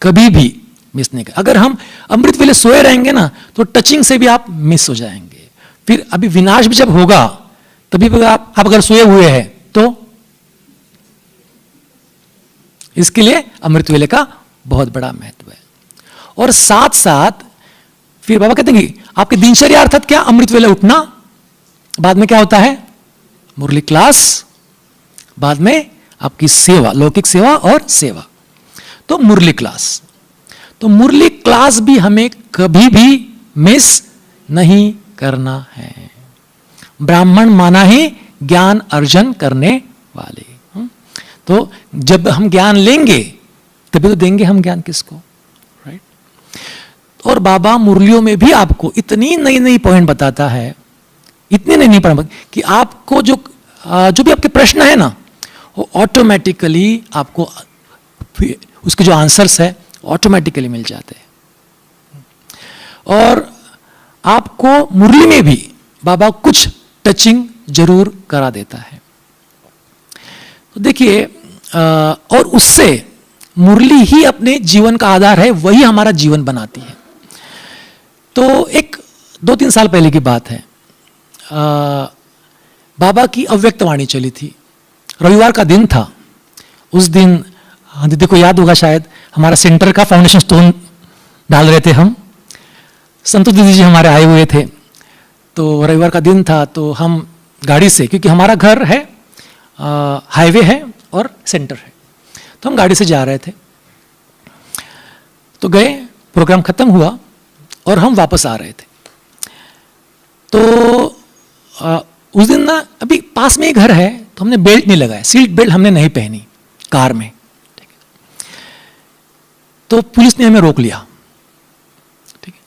A: कभी भी मिस नहीं कर। अगर हम अमृत वेले सोए रहेंगे ना तो टचिंग से भी आप मिस हो जाएंगे। फिर अभी विनाश भी जब होगा तभी भी आप अगर सोए हुए हैं तो इसके लिए अमृत वेले का बहुत बड़ा महत्व है। और साथ साथ फिर बाबा कहते हैं कि आपकी दिनचर्या अर्थात क्या, अमृत वेले उठना, बाद में क्या होता है, मुरली क्लास, बाद में आपकी सेवा, लौकिक सेवा और सेवा। तो मुरली क्लास, तो मुरली क्लास भी हमें कभी भी मिस नहीं करना है। ब्राह्मण माना ही ज्ञान अर्जन करने वाले। तो जब हम ज्ञान लेंगे तभी तो देंगे हम ज्ञान किसको, राइट। और बाबा मुरलियों में भी आपको इतनी नई नई पॉइंट बताता है, इतनी नई नई पॉइंट कि आपको जो भी आपके प्रश्न है ना वो ऑटोमेटिकली आपको उसके जो आंसर्स है ऑटोमेटिकली मिल जाते हैं। और आपको मुरली में भी बाबा कुछ टचिंग जरूर करा देता है। तो देखिए, और उससे मुरली ही अपने जीवन का आधार है, वही हमारा जीवन बनाती है। तो एक 2-3 साल पहले की बात है, बाबा की अव्यक्त वाणी चली थी। रविवार का दिन था। उस दिन दीदी को याद होगा शायद, हमारा सेंटर का फाउंडेशन स्टोन डाल रहे थे हम। संतोष दीदी जी हमारे आए हुए थे। तो रविवार का दिन था, तो हम गाड़ी से, क्योंकि हमारा घर है हाईवे है और सेंटर है, तो हम गाड़ी से जा रहे थे। तो गए, प्रोग्राम खत्म हुआ और हम वापस आ रहे थे। तो उस दिन ना अभी पास में ही घर है, तो हमने बेल्ट नहीं लगाया, सीट बेल्ट हमने नहीं पहनी कार में। तो पुलिस ने हमें रोक लिया, ठीक है।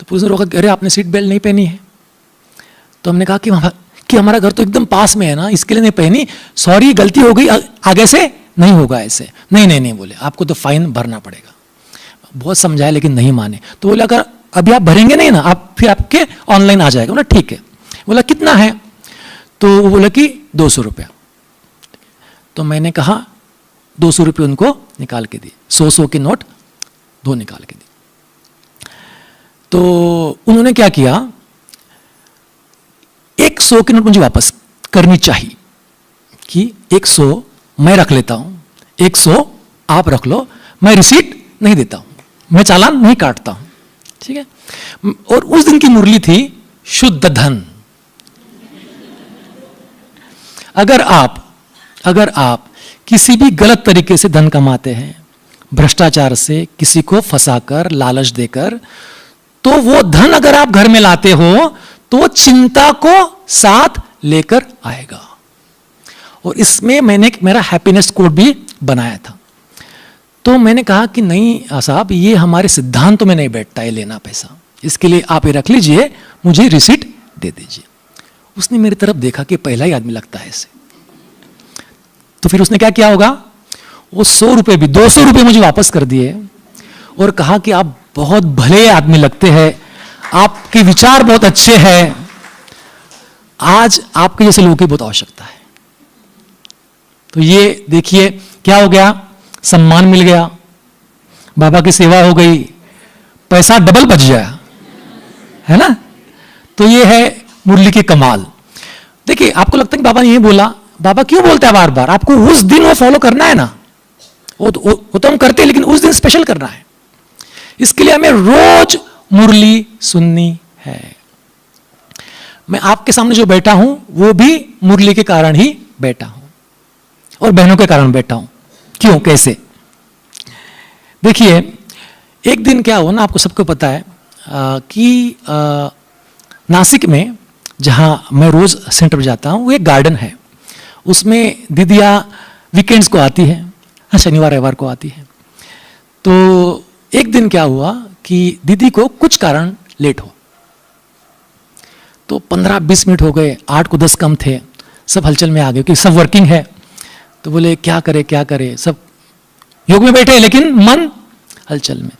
A: तो पुलिस ने रोका, अरे आपने सीट बेल्ट नहीं पहनी है। तो हमने कहा कि हमारा घर तो एकदम पास में है ना, इसके लिए नहीं पहनी, सॉरी गलती हो गई, आगे से नहीं होगा ऐसे। नहीं बोले, आपको तो फाइन भरना पड़ेगा। बहुत समझाया लेकिन नहीं माने। तो बोले अगर अभी आप भरेंगे नहीं ना, आप फिर आपके ऑनलाइन आ जाएगा। बोला ठीक है। बोला कितना है? तो वो बोला कि 200 रुपया। तो मैंने कहा 200 रुपये उनको निकाल के दिए, 100 के नोट 2 निकाल के दिए। तो उन्होंने क्या किया, 100 के नोट मुझे वापस करनी चाहिए कि 100 मैं रख लेता हूं, 100 आप रख लो, मैं रिसीट नहीं देता हूं, मैं चालान नहीं काटता हूं, ठीक है। और उस दिन की मुरली थी शुद्ध धन। अगर आप किसी भी गलत तरीके से धन कमाते हैं, भ्रष्टाचार से, किसी को फंसाकर, लालच देकर, तो वो धन अगर आप घर में लाते हो तो चिंता को साथ लेकर आएगा। और इसमें मैंने मेरा हैप्पीनेस कोड भी बनाया था। तो मैंने कहा कि नहीं साहब, ये हमारे सिद्धांतों में नहीं बैठता है लेना पैसा, इसके लिए आप ये रख लीजिए, मुझे रिसीट दे दीजिए। उसने मेरी तरफ देखा कि पहला ही आदमी लगता है ऐसे। तो फिर उसने क्या किया होगा, वो 100 रुपये भी 200 रुपये मुझे वापस कर दिए और कहा कि आप बहुत भले आदमी लगते हैं, आपके विचार बहुत अच्छे हैं, आज आपके जैसे लोगों की बहुत आवश्यकता है। तो ये देखिए क्या हो गया, सम्मान मिल गया, बाबा की सेवा हो गई, पैसा डबल बच गया, है ना। तो ये है मुरली की कमाल। देखिए आपको लगता है कि बाबा ने ये बोला, बाबा क्यों बोलता है बार बार, आपको उस दिन वो फॉलो करना है ना, वो तो हम करते हैं, लेकिन उस दिन स्पेशल करना है। इसके लिए हमें रोज मुरली सुननी है। मैं आपके सामने जो बैठा हूं वो भी मुरली के कारण ही बैठा हूं और बहनों के कारण बैठा हूं। क्यों, कैसे? देखिए एक दिन क्या हुआ ना, आपको सबको पता है कि नासिक में जहां मैं रोज सेंटर पर जाता हूं, वो एक गार्डन है, उसमें दीदियां वीकेंड्स को आती है, शनिवार रविवार को आती है। तो एक दिन क्या हुआ कि दीदी को कुछ कारण लेट हो, तो 15-20 मिनट हो गए, 8 को 10 कम थे, सब हलचल में आ गए क्योंकि सब वर्किंग है। तो बोले क्या करे, सब योग में बैठे लेकिन मन हलचल में।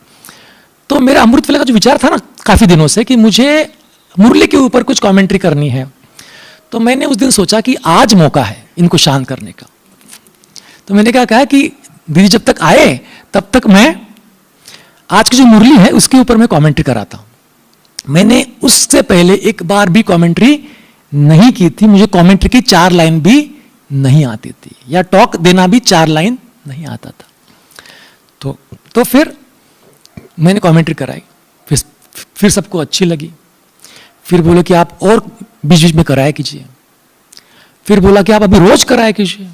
A: तो मेरा अमृत वेला का जो विचार था ना काफी दिनों से कि मुझे मुरली के ऊपर कुछ कमेंट्री करनी है, तो मैंने उस दिन सोचा कि आज मौका है इनको शांत करने का। तो मैंने क्या कहा कि दीदी जब तक आए तब तक मैं आज की जो मुरली है उसके ऊपर मैं कमेंट्री कराता हूं। मैंने उससे पहले एक बार भी कमेंट्री नहीं की थी, मुझे कमेंट्री की 4 लाइन भी नहीं आती थी, या टॉक देना भी 4 लाइन नहीं आता था। तो फिर मैंने कमेंट्री कराई, फिर सबको अच्छी लगी। फिर बोले कि आप और बीच बीच में कराया कीजिए। फिर बोला कि आप अभी रोज कराया कीजिए।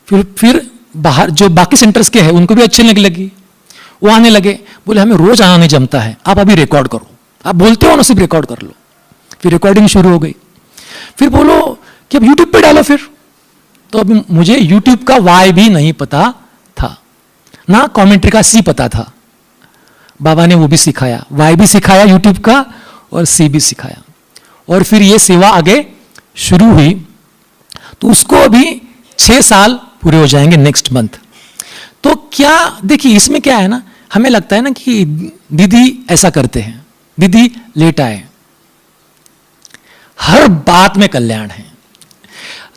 A: फिर बाहर जो बाकी सेंटर्स के हैं उनको भी अच्छे लगने लगी, वो आने लगे। बोले हमें रोज आना नहीं जमता है, आप अभी रिकॉर्ड करो, आप बोलते हो ना सिर्फ रिकॉर्ड कर लो। फिर रिकॉर्डिंग शुरू हो गई। फिर बोलो कि अब यूट्यूब पे डालो। फिर तो अभी मुझे यूट्यूब का वाई भी नहीं पता था, ना कमेंट्री का सी पता था। बाबा ने वो भी सिखाया, वाई भी सिखाया यूट्यूब का और सी भी सिखाया। और फिर ये सेवा आगे शुरू हुई। तो उसको अभी 6 साल पूरे हो जाएंगे नेक्स्ट मंथ। तो क्या देखिए इसमें क्या है ना, हमें लगता है ना कि दीदी ऐसा करते हैं, दीदी लेट आए, हर बात में कल्याण है।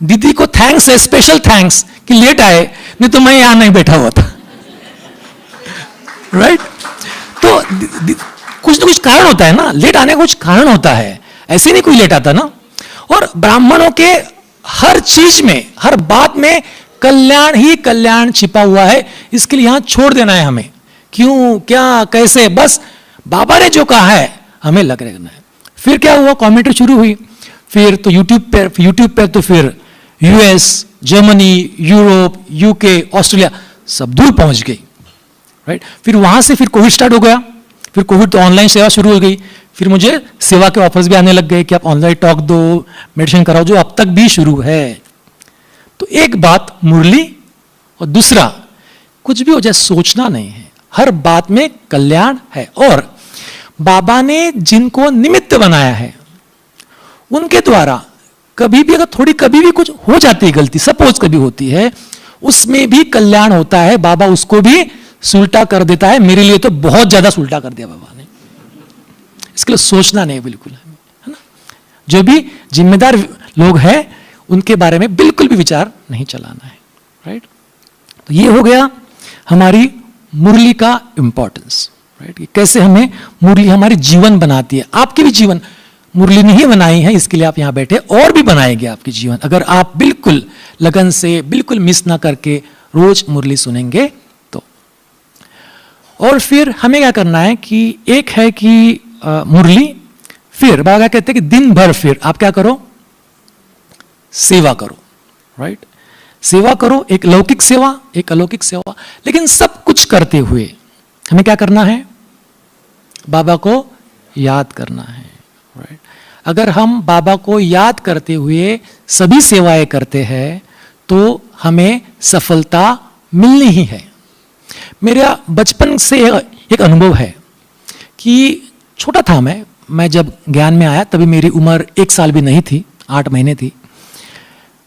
A: दीदी को थैंक्स है, स्पेशल थैंक्स कि लेट आए, नहीं तो मैं यहां नहीं बैठा हुआ था। राइट? तो कुछ ना कुछ कारण होता है ना, लेट आने का कुछ कारण होता है, ऐसे नहीं कोई लेट आता ना। और ब्राह्मणों के हर चीज में, हर बात में कल्याण ही कल्याण छिपा हुआ है। इसके लिए यहां छोड़ देना है हमें, क्यों, क्या, कैसे, बस बाबा ने जो कहा है हमें लग रहना है। फिर क्या हुआ, कमेंट्री शुरू हुई। फिर तो यूट्यूब पे तो फिर US, Germany, Europe, UK, Australia सब दूर पहुंच गई। राइट? फिर वहां से फिर कोविड स्टार्ट हो गया। फिर कोविड तो ऑनलाइन सेवा शुरू हो गई। फिर मुझे सेवा के ऑफर्स भी आने लग गए कि आप ऑनलाइन टॉक दो, मेडिटेशन कराओ, जो अब तक भी शुरू है। तो एक बात मुरली, और दूसरा कुछ भी हो जाए सोचना नहीं है, हर बात में कल्याण है। और बाबा ने जिनको निमित्त बनाया है उनके द्वारा कभी भी, अगर थोड़ी कभी भी कुछ हो जाती है गलती, सपोज कभी होती है, उसमें भी कल्याण होता है। बाबा उसको भी सुलटा कर देता है। मेरे लिए तो बहुत ज्यादा सुलटा कर दिया बाबा ने। इसके लिए सोचना नहीं बिल्कुल, है ना। जो भी जिम्मेदार लोग हैं उनके बारे में बिल्कुल भी विचार नहीं चलाना है। राइट? तो ये हो गया हमारी मुरली का इंपॉर्टेंस। राइट? कैसे हमें मुरली हमारी जीवन बनाती है। आपकी भी जीवन मुरली ने ही बनाई है, इसके लिए आप यहां बैठे, और भी बनाएगी आपकी जीवन अगर आप बिल्कुल लगन से, बिल्कुल मिस ना करके रोज मुरली सुनेंगे तो। और फिर हमें क्या करना है कि एक है कि मुरली, फिर बाबा कहते हैं कि दिन भर फिर आप क्या करो, सेवा करो। राइट? सेवा करो, एक लौकिक सेवा, एक अलौकिक सेवा, लेकिन सब कुछ करते हुए हमें क्या करना है, बाबा को याद करना है। राइट? अगर हम बाबा को याद करते हुए सभी सेवाएं करते हैं तो हमें सफलता मिलनी ही है। मेरा बचपन से एक अनुभव है कि छोटा था मैं जब ज्ञान में आया तभी मेरी उम्र 1 साल भी नहीं थी, 8 महीने थी।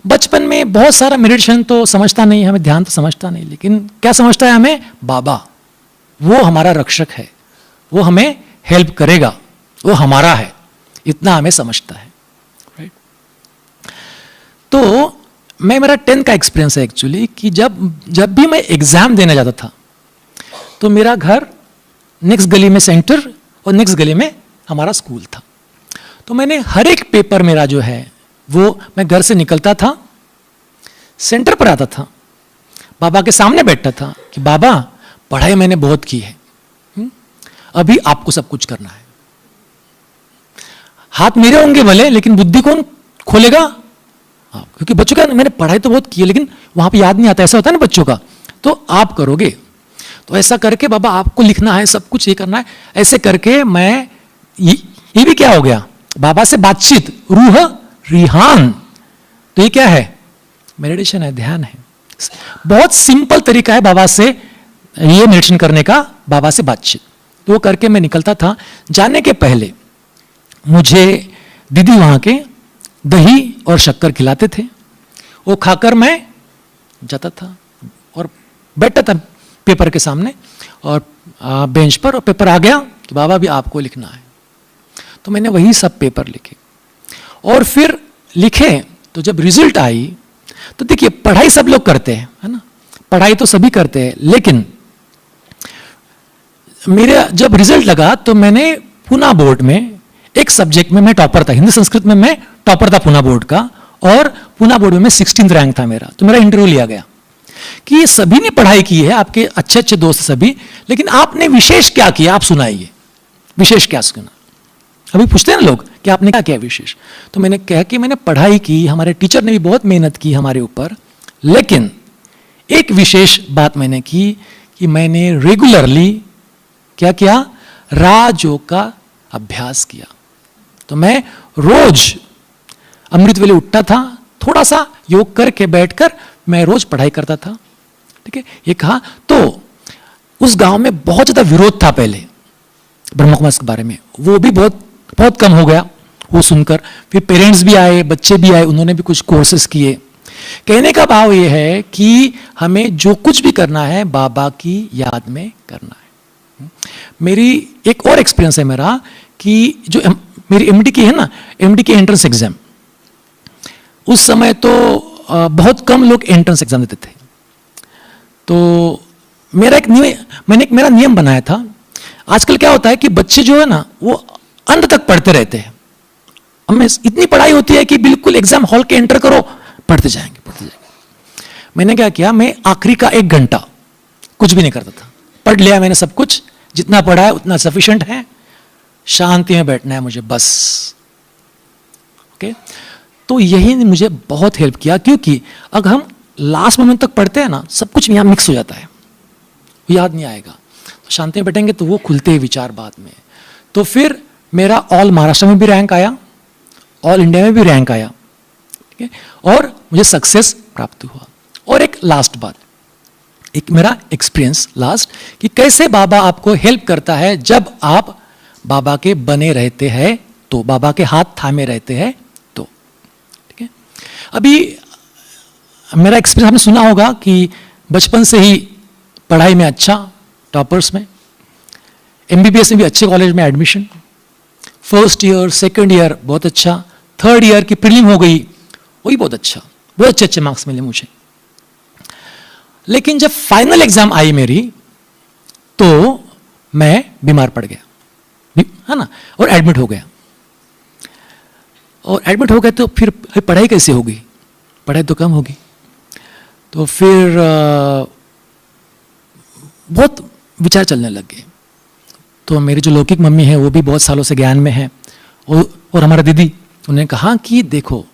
A: बचपन में बहुत सारा मेडिटेशन तो समझता नहीं, हमें ध्यान तो समझता नहीं, लेकिन क्या समझता है हमें, बाबा वो हमारा रक्षक है, वो हमें हेल्प करेगा, वो हमारा है, इतना हमें समझता है। राइट? तो मेरा 10th का एक्सपीरियंस है एक्चुअली कि जब भी मैं एग्जाम देने जाता था तो मेरा घर नेक्स्ट गली में सेंटर और नेक्स्ट गली में हमारा स्कूल था। तो मैंने हर एक पेपर मेरा जो है वो मैं घर से निकलता था, सेंटर पर आता था, बाबा के सामने बैठता था कि बाबा पढ़ाई मैंने बहुत की है, अभी आपको सब कुछ करना है। हाथ मेरे होंगे भले, लेकिन बुद्धि कौन खोलेगा आप, क्योंकि बच्चों का मैंने पढ़ाई तो बहुत की है लेकिन वहां पे याद नहीं आता, ऐसा होता है ना बच्चों का, तो आप करोगे। तो ऐसा करके बाबा आपको लिखना है, सब कुछ ये करना है, ऐसे करके मैं ये भी क्या हो गया, बाबा से बातचीत, रूह रिहान। तो ये क्या है, मेडिटेशन है, ध्यान है। बहुत सिंपल तरीका है बाबा से ये मेडिटेशन करने का, बाबा से बातचीत। तो वो करके मैं निकलता था। जाने के पहले मुझे दीदी वहां के दही और शक्कर खिलाते थे, वो खाकर मैं जाता था और बैठता था पेपर के सामने और बेंच पर, और पेपर आ गया कि बाबा भी आपको लिखना है। तो मैंने वही सब पेपर लिखे और फिर लिखे। तो जब रिजल्ट आई तो देखिए पढ़ाई सब लोग करते हैं, है ना, पढ़ाई तो सभी करते हैं, लेकिन मेरा जब रिजल्ट लगा तो मैंने पूना बोर्ड में एक सब्जेक्ट में मैं टॉपर था, हिंदी संस्कृत में मैं टॉपर था पूना बोर्ड का, और पूना बोर्ड में मैं 16th रैंक था मेरा। तो मेरा इंटरव्यू लिया गया कि ये सभी ने पढ़ाई की है, आपके अच्छे अच्छे दोस्त सभी, लेकिन आपने विशेष क्या किया, आप सुनाइए विशेष क्या सुना। अभी पूछते हैं ना लोग कि आपने क्या किया विशेष, तो मैंने कहा कि मैंने पढ़ाई की, हमारे टीचर ने भी बहुत मेहनत की हमारे ऊपर, लेकिन एक विशेष बात मैंने की कि मैंने रेगुलरली क्या किया, राजयोग का अभ्यास किया। तो मैं रोज अमृत वेले उठता था, थोड़ा सा योग करके बैठकर मैं रोज पढ़ाई करता था। ठीक है, ये कहा। तो उस गांव में बहुत ज्यादा विरोध था पहले ब्रह्म कुमारी के बारे में, वो भी बहुत बहुत कम हो गया वो सुनकर। फिर पेरेंट्स भी आए, बच्चे भी आए, उन्होंने भी कुछ कोर्सेस किए। कहने का भाव ये है कि हमें जो कुछ भी करना है बाबा की याद में करना है। मेरी एक और एक्सपीरियंस है मेरा कि जो मेरी एमडी की है ना, एमडी की एंट्रेंस एग्जाम, उस समय तो बहुत कम लोग एंट्रेंस एग्जाम देते थे। तो मैंने एक मेरा नियम बनाया था। आजकल क्या होता है कि बच्चे जो है ना वो अंत तक पढ़ते रहते हैं। हमें इतनी पढ़ाई होती है कि बिल्कुल एग्जाम हॉल के एंटर करो, पढ़ते जाएंगे पढ़ते जाएंगे। मैंने क्या किया, मैं आखिरी का 1 घंटा कुछ भी नहीं करता था। पढ़ लिया मैंने सब कुछ, जितना पढ़ा है उतना सफिशिएंट है, शांति में बैठना है मुझे बस। ओके, तो यही ने मुझे बहुत हेल्प किया, क्योंकि अगर हम लास्ट मोमेंट तक पढ़ते हैं ना, सब कुछ यहां मिक्स हो जाता है, याद नहीं आएगा। तो शांति में बैठेंगे तो वो खुलते हैं विचार बाद में। तो फिर मेरा ऑल महाराष्ट्र में भी रैंक आया, ऑल इंडिया में भी रैंक आया। ठीक है, और मुझे सक्सेस प्राप्त हुआ। और एक लास्ट बात, एक मेरा एक्सपीरियंस लास्ट, कि कैसे बाबा आपको हेल्प करता है जब आप बाबा के बने रहते हैं, तो बाबा के हाथ थामे रहते हैं। तो ठीक है, अभी मेरा एक्सपीरियंस आपने सुना होगा कि बचपन से ही पढ़ाई में अच्छा, टॉपर्स में, एमबीबीएस में भी अच्छे कॉलेज में admission, first year second year बहुत अच्छा, थर्ड ईयर की प्रीलिम हो गई वही बहुत अच्छा, बहुत अच्छे अच्छे मार्क्स मिले मुझे। लेकिन जब फाइनल एग्जाम आई मेरी, तो मैं बीमार पड़ गया, है ना, और एडमिट हो गया। और एडमिट हो गया तो फिर पढ़ाई कैसे होगी, पढ़ाई तो कम होगी। तो फिर बहुत विचार चलने लग गए। तो मेरी जो लौकिक मम्मी है वो भी बहुत सालों से ज्ञान में है, और हमारा दीदी, उन्होंने कहा कि देखो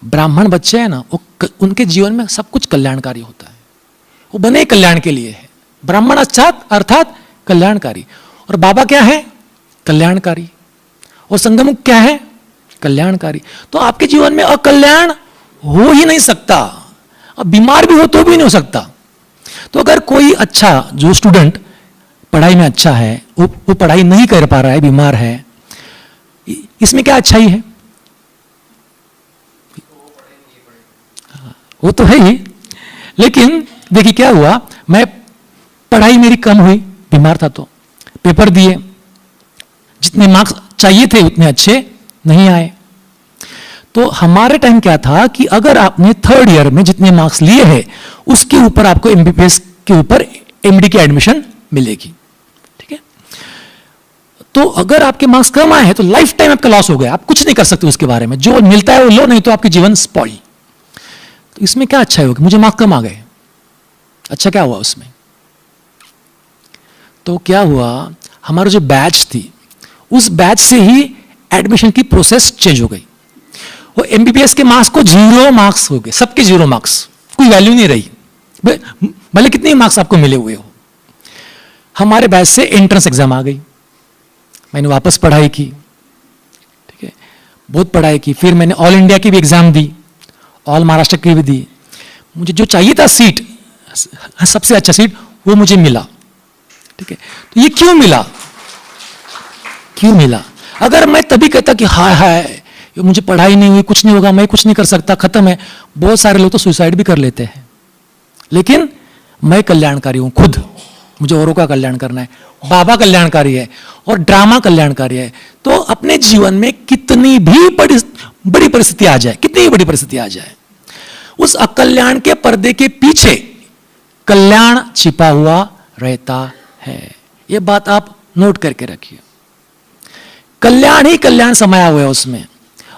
A: ब्राह्मण बच्चे हैं ना, वो उनके जीवन में सब कुछ कल्याणकारी होता है, वो बने कल्याण के लिए है। ब्राह्मण अर्थात कल्याणकारी, और बाबा क्या है, कल्याणकारी, और संगमुख क्या है, कल्याणकारी। तो आपके जीवन में अकल्याण हो ही नहीं सकता, अब बीमार भी हो तो भी नहीं हो सकता। तो अगर कोई अच्छा जो स्टूडेंट पढ़ाई में अच्छा है, वो पढ़ाई नहीं कर पा रहा है, बीमार है, इसमें क्या अच्छाई है, वो तो है ही। लेकिन देखिए क्या हुआ, मैं पढ़ाई मेरी कम हुई, बीमार था, तो पेपर दिए, जितने मार्क्स चाहिए थे उतने अच्छे नहीं आए। तो हमारे टाइम क्या था कि अगर आपने थर्ड ईयर में जितने मार्क्स लिए हैं उसके ऊपर आपको एमबीबीएस के ऊपर एमडी की एडमिशन मिलेगी। ठीक है, तो अगर आपके मार्क्स कम आए हैं तो लाइफ टाइम आपका लॉस हो गया, आप कुछ नहीं कर सकते उसके बारे में, जो मिलता है वो लो, नहीं तो आपके जीवन स्पॉइल। तो इसमें क्या अच्छा होगा, मुझे मार्क्स कम आ गए, अच्छा क्या हुआ उसमें? तो क्या हुआ, हमारा जो बैच थी उस बैच से ही एडमिशन की प्रोसेस चेंज हो गई। वो एमबीबीएस के मार्क्स को 0 मार्क्स हो गए, सबके 0 मार्क्स, कोई वैल्यू नहीं रही, भले कितने मार्क्स आपको मिले हुए हो। हमारे बैच से एंट्रेंस एग्जाम आ गई, मैंने वापस पढ़ाई की, ठीक है, बहुत पढ़ाई की। फिर मैंने ऑल इंडिया की भी एग्जाम दी, ऑल महाराष्ट्र की भी दी। मुझे जो चाहिए था सीट, सबसे अच्छा सीट, वो मुझे मिला। ठीक है, तो ये क्यों मिला, क्यों मिला? अगर मैं तभी कहता कि हाय हाय मुझे पढ़ाई नहीं हुई, कुछ नहीं होगा, मैं कुछ नहीं कर सकता, खत्म है, बहुत सारे लोग तो सुसाइड भी कर लेते हैं। लेकिन मैं कल्याणकारी हूं खुद, मुझे औरों का कल्याण करना है, बाबा कल्याणकारी है और ड्रामा कल्याणकारी है। तो अपने जीवन में कितनी भी बड़ी परिस्थिति आ जाए, कितनी बड़ी परिस्थिति आ जाए, उस अकल्याण के पर्दे के पीछे कल्याण छिपा हुआ रहता है। ये बात आप नोट करके रखिए। कल्याण ही कल्याण समाया हुआ है उसमें,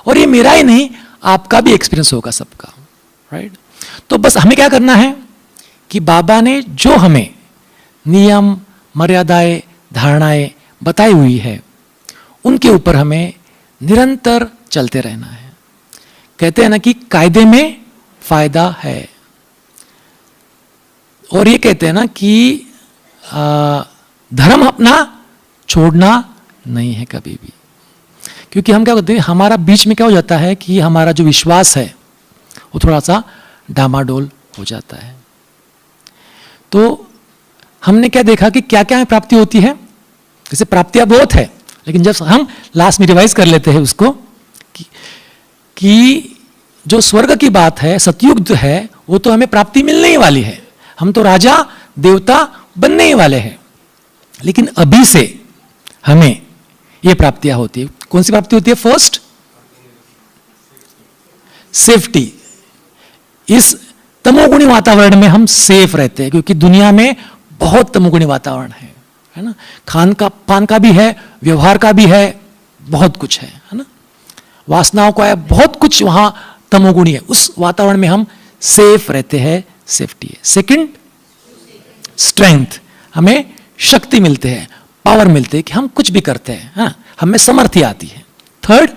A: और ये मेरा ही नहीं, आपका भी एक्सपीरियंस होगा सबका, राइट। तो बस हमें क्या करना है कि बाबा ने जो हमें नियम, मर्यादाएं, धारणाएं बताई हुई है, उनके ऊपर हमें निरंतर चलते रहना है। कहते हैं ना कि कायदे में फायदा है, और ये कहते हैं ना कि धर्म अपना छोड़ना नहीं है कभी भी। क्योंकि हम क्या करते हैं, हमारा बीच में क्या हो जाता है कि हमारा जो विश्वास है वो थोड़ा सा डामाडोल हो जाता है। तो हमने क्या देखा कि क्या क्या प्राप्ति होती है। जैसे प्राप्तियां बहुत है, लेकिन जब हम लास्ट में रिवाइज कर लेते हैं उसको कि जो स्वर्ग की बात है, सतयुग जो है, वो तो हमें प्राप्ति मिलने ही वाली है। हम तो राजा देवता बनने ही वाले हैं, लेकिन अभी से हमें ये प्राप्तियां होती है। कौन सी प्राप्ति होती है? First, safety. इस तमोगुणी वातावरण में हम सेफ रहते हैं, क्योंकि दुनिया में बहुत तमोगुणी वातावरण है ना। खान का पान का भी है, व्यवहार का भी है, बहुत कुछ है ना। वासनाओं का है, बहुत कुछ वहां तमोगुणी है। उस वातावरण में हम सेफ रहते हैं, सेफ्टी है। सेकंड, स्ट्रेंथ, हमें शक्ति मिलते हैं, पावर मिलते हैं कि हम कुछ भी करते हैं, हाँ, हमें समर्थी आती है। थर्ड,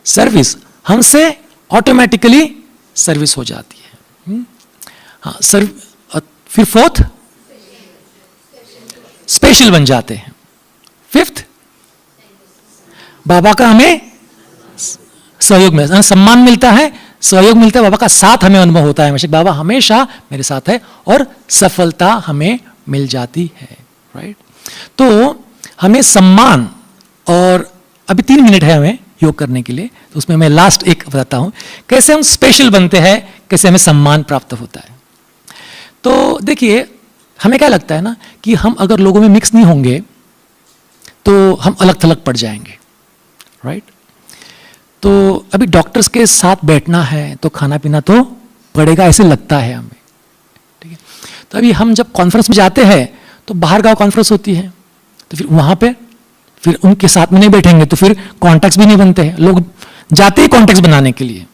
A: सर्विस, हमसे ऑटोमेटिकली सर्विस हो जाती है। हाँ, फिर फोर्थ, स्पेशल बन जाते हैं। फिफ्थ, बाबा का हमें सहयोग में सम्मान मिलता है, सहयोग मिलता है, बाबा का साथ हमें अनुभव होता है हमेशा। बाबा हमेशा मेरे साथ है, और सफलता हमें मिल जाती है, राइट। तो हमें सम्मान, और अभी 3 मिनट है हमें योग करने के लिए, तो उसमें मैं लास्ट एक बताता हूं कैसे हम स्पेशल बनते हैं, कैसे हमें सम्मान प्राप्त होता है। तो देखिए, हमें क्या लगता है ना कि हम अगर लोगों में मिक्स नहीं होंगे तो हम अलग थलग पड़ जाएंगे, राइट। तो अभी डॉक्टर्स के साथ बैठना है तो खाना पीना तो पड़ेगा, ऐसे लगता है हमें, ठीक है। तो अभी हम जब कॉन्फ्रेंस में जाते हैं तो बाहर गांव कॉन्फ्रेंस होती है, तो फिर वहां पे फिर उनके साथ में नहीं बैठेंगे तो फिर कॉन्टैक्ट्स भी नहीं बनते हैं। लोग जाते ही कॉन्टैक्ट्स बनाने के लिए,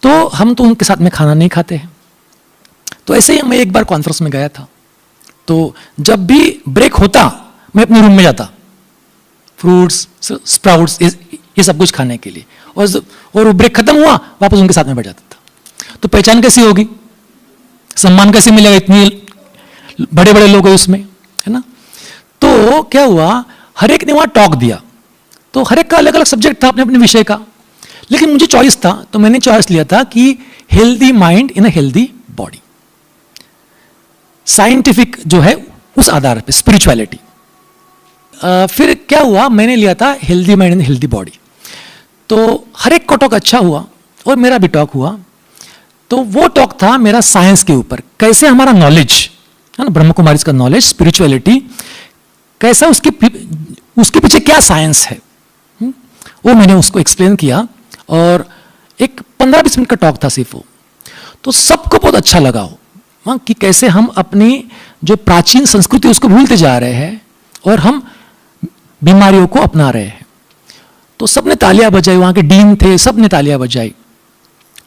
A: तो हम तो उनके साथ में खाना नहीं खाते हैं। तो ऐसे ही मैं एक बार कॉन्फ्रेंस में गया था, तो जब भी ब्रेक होता मैं अपने रूम में जाता, फ्रूट्स, स्प्राउट्स, ये सब कुछ खाने के लिए, और वो ब्रेक खत्म हुआ, वापस उनके साथ में बैठ जाता था। तो पहचान कैसी होगी, सम्मान कैसे मिलेगा, इतनी बड़े बड़े लोग हैं उसमें, है ना। तो क्या हुआ, हर एक ने वहां टॉक दिया, तो हर एक का अलग अलग सब्जेक्ट था अपने अपने विषय का, लेकिन मुझे चॉइस था, तो मैंने चॉइस लिया था कि healthy mind in a healthy body. Scientific जो है उस आधार पे, स्पिरिचुअलिटी। फिर क्या हुआ, मैंने लिया था healthy mind in healthy body. तो हर एक का टॉक अच्छा हुआ, और मेरा भी टॉक हुआ। तो वो टॉक था मेरा साइंस के ऊपर, कैसे हमारा नॉलेज है ना, ब्रह्म कुमारी का नॉलेज, स्पिरिचुअलिटी, कैसा उसके पीछे क्या साइंस है, वो मैंने उसको एक्सप्लेन किया। और एक 15-20 मिनट का टॉक था सिर्फ वो। तो सबको बहुत अच्छा लगा वो, कि कैसे हम अपनी जो प्राचीन संस्कृति उसको भूलते जा रहे हैं और हम बीमारियों को अपना रहे हैं। तो सबने तालियां बजाई, वहां के डीन थे, सबने तालियां बजाई।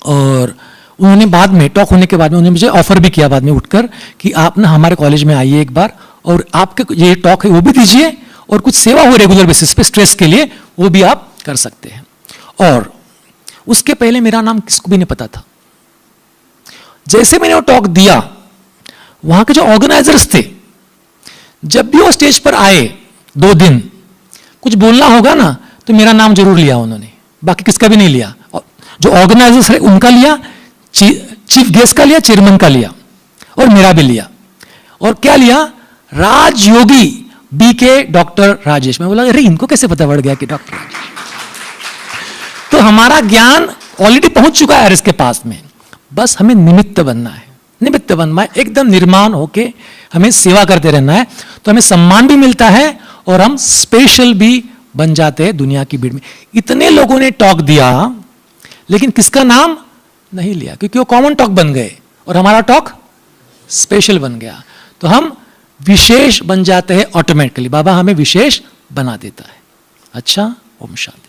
A: और उन्होंने बाद में, टॉक होने के बाद में, उन्होंने मुझे ऑफर भी किया बाद में उठकर कि आप ना हमारे कॉलेज में आइए एक बार, और आपके ये टॉक है वो भी दीजिए, और कुछ सेवा हो रेगुलर बेसिस पे स्ट्रेस के लिए वो भी आप कर सकते हैं। और उसके पहले मेरा नाम किसको भी नहीं पता था। जैसे मैंने वो टॉक दिया, वहां के जो ऑर्गेनाइजर्स थे, जब भी वो स्टेज पर आए 2 दिन कुछ बोलना होगा ना, तो मेरा नाम जरूर लिया उन्होंने, बाकी किसका भी नहीं लिया। और जो ऑर्गेनाइजर्स है उनका लिया, चीफ गेस्ट का लिया, चेयरमैन का लिया, और मेरा भी लिया। और क्या लिया, राजयोगी बीके डॉक्टर राजेश। मैं बोला अरे इनको कैसे पता पड़ गया कि डॉक्टर। तो हमारा ज्ञान ऑलरेडी पहुंच चुका है इसके पास में, बस हमें निमित्त बनना है, निमित्त बनना है, एकदम निर्माण होके हमें सेवा करते रहना है। तो हमें सम्मान भी मिलता है और हम स्पेशल भी बन जाते हैं दुनिया की भीड़ में। इतने लोगों ने टॉक दिया, लेकिन किसका नाम नहीं लिया, क्योंकि वो कॉमन टॉक बन गए और हमारा टॉक स्पेशल बन गया। तो हम विशेष बन जाते हैं ऑटोमेटिकली। बाबा हमें विशेष बना देता है। अच्छा, ओम शांति।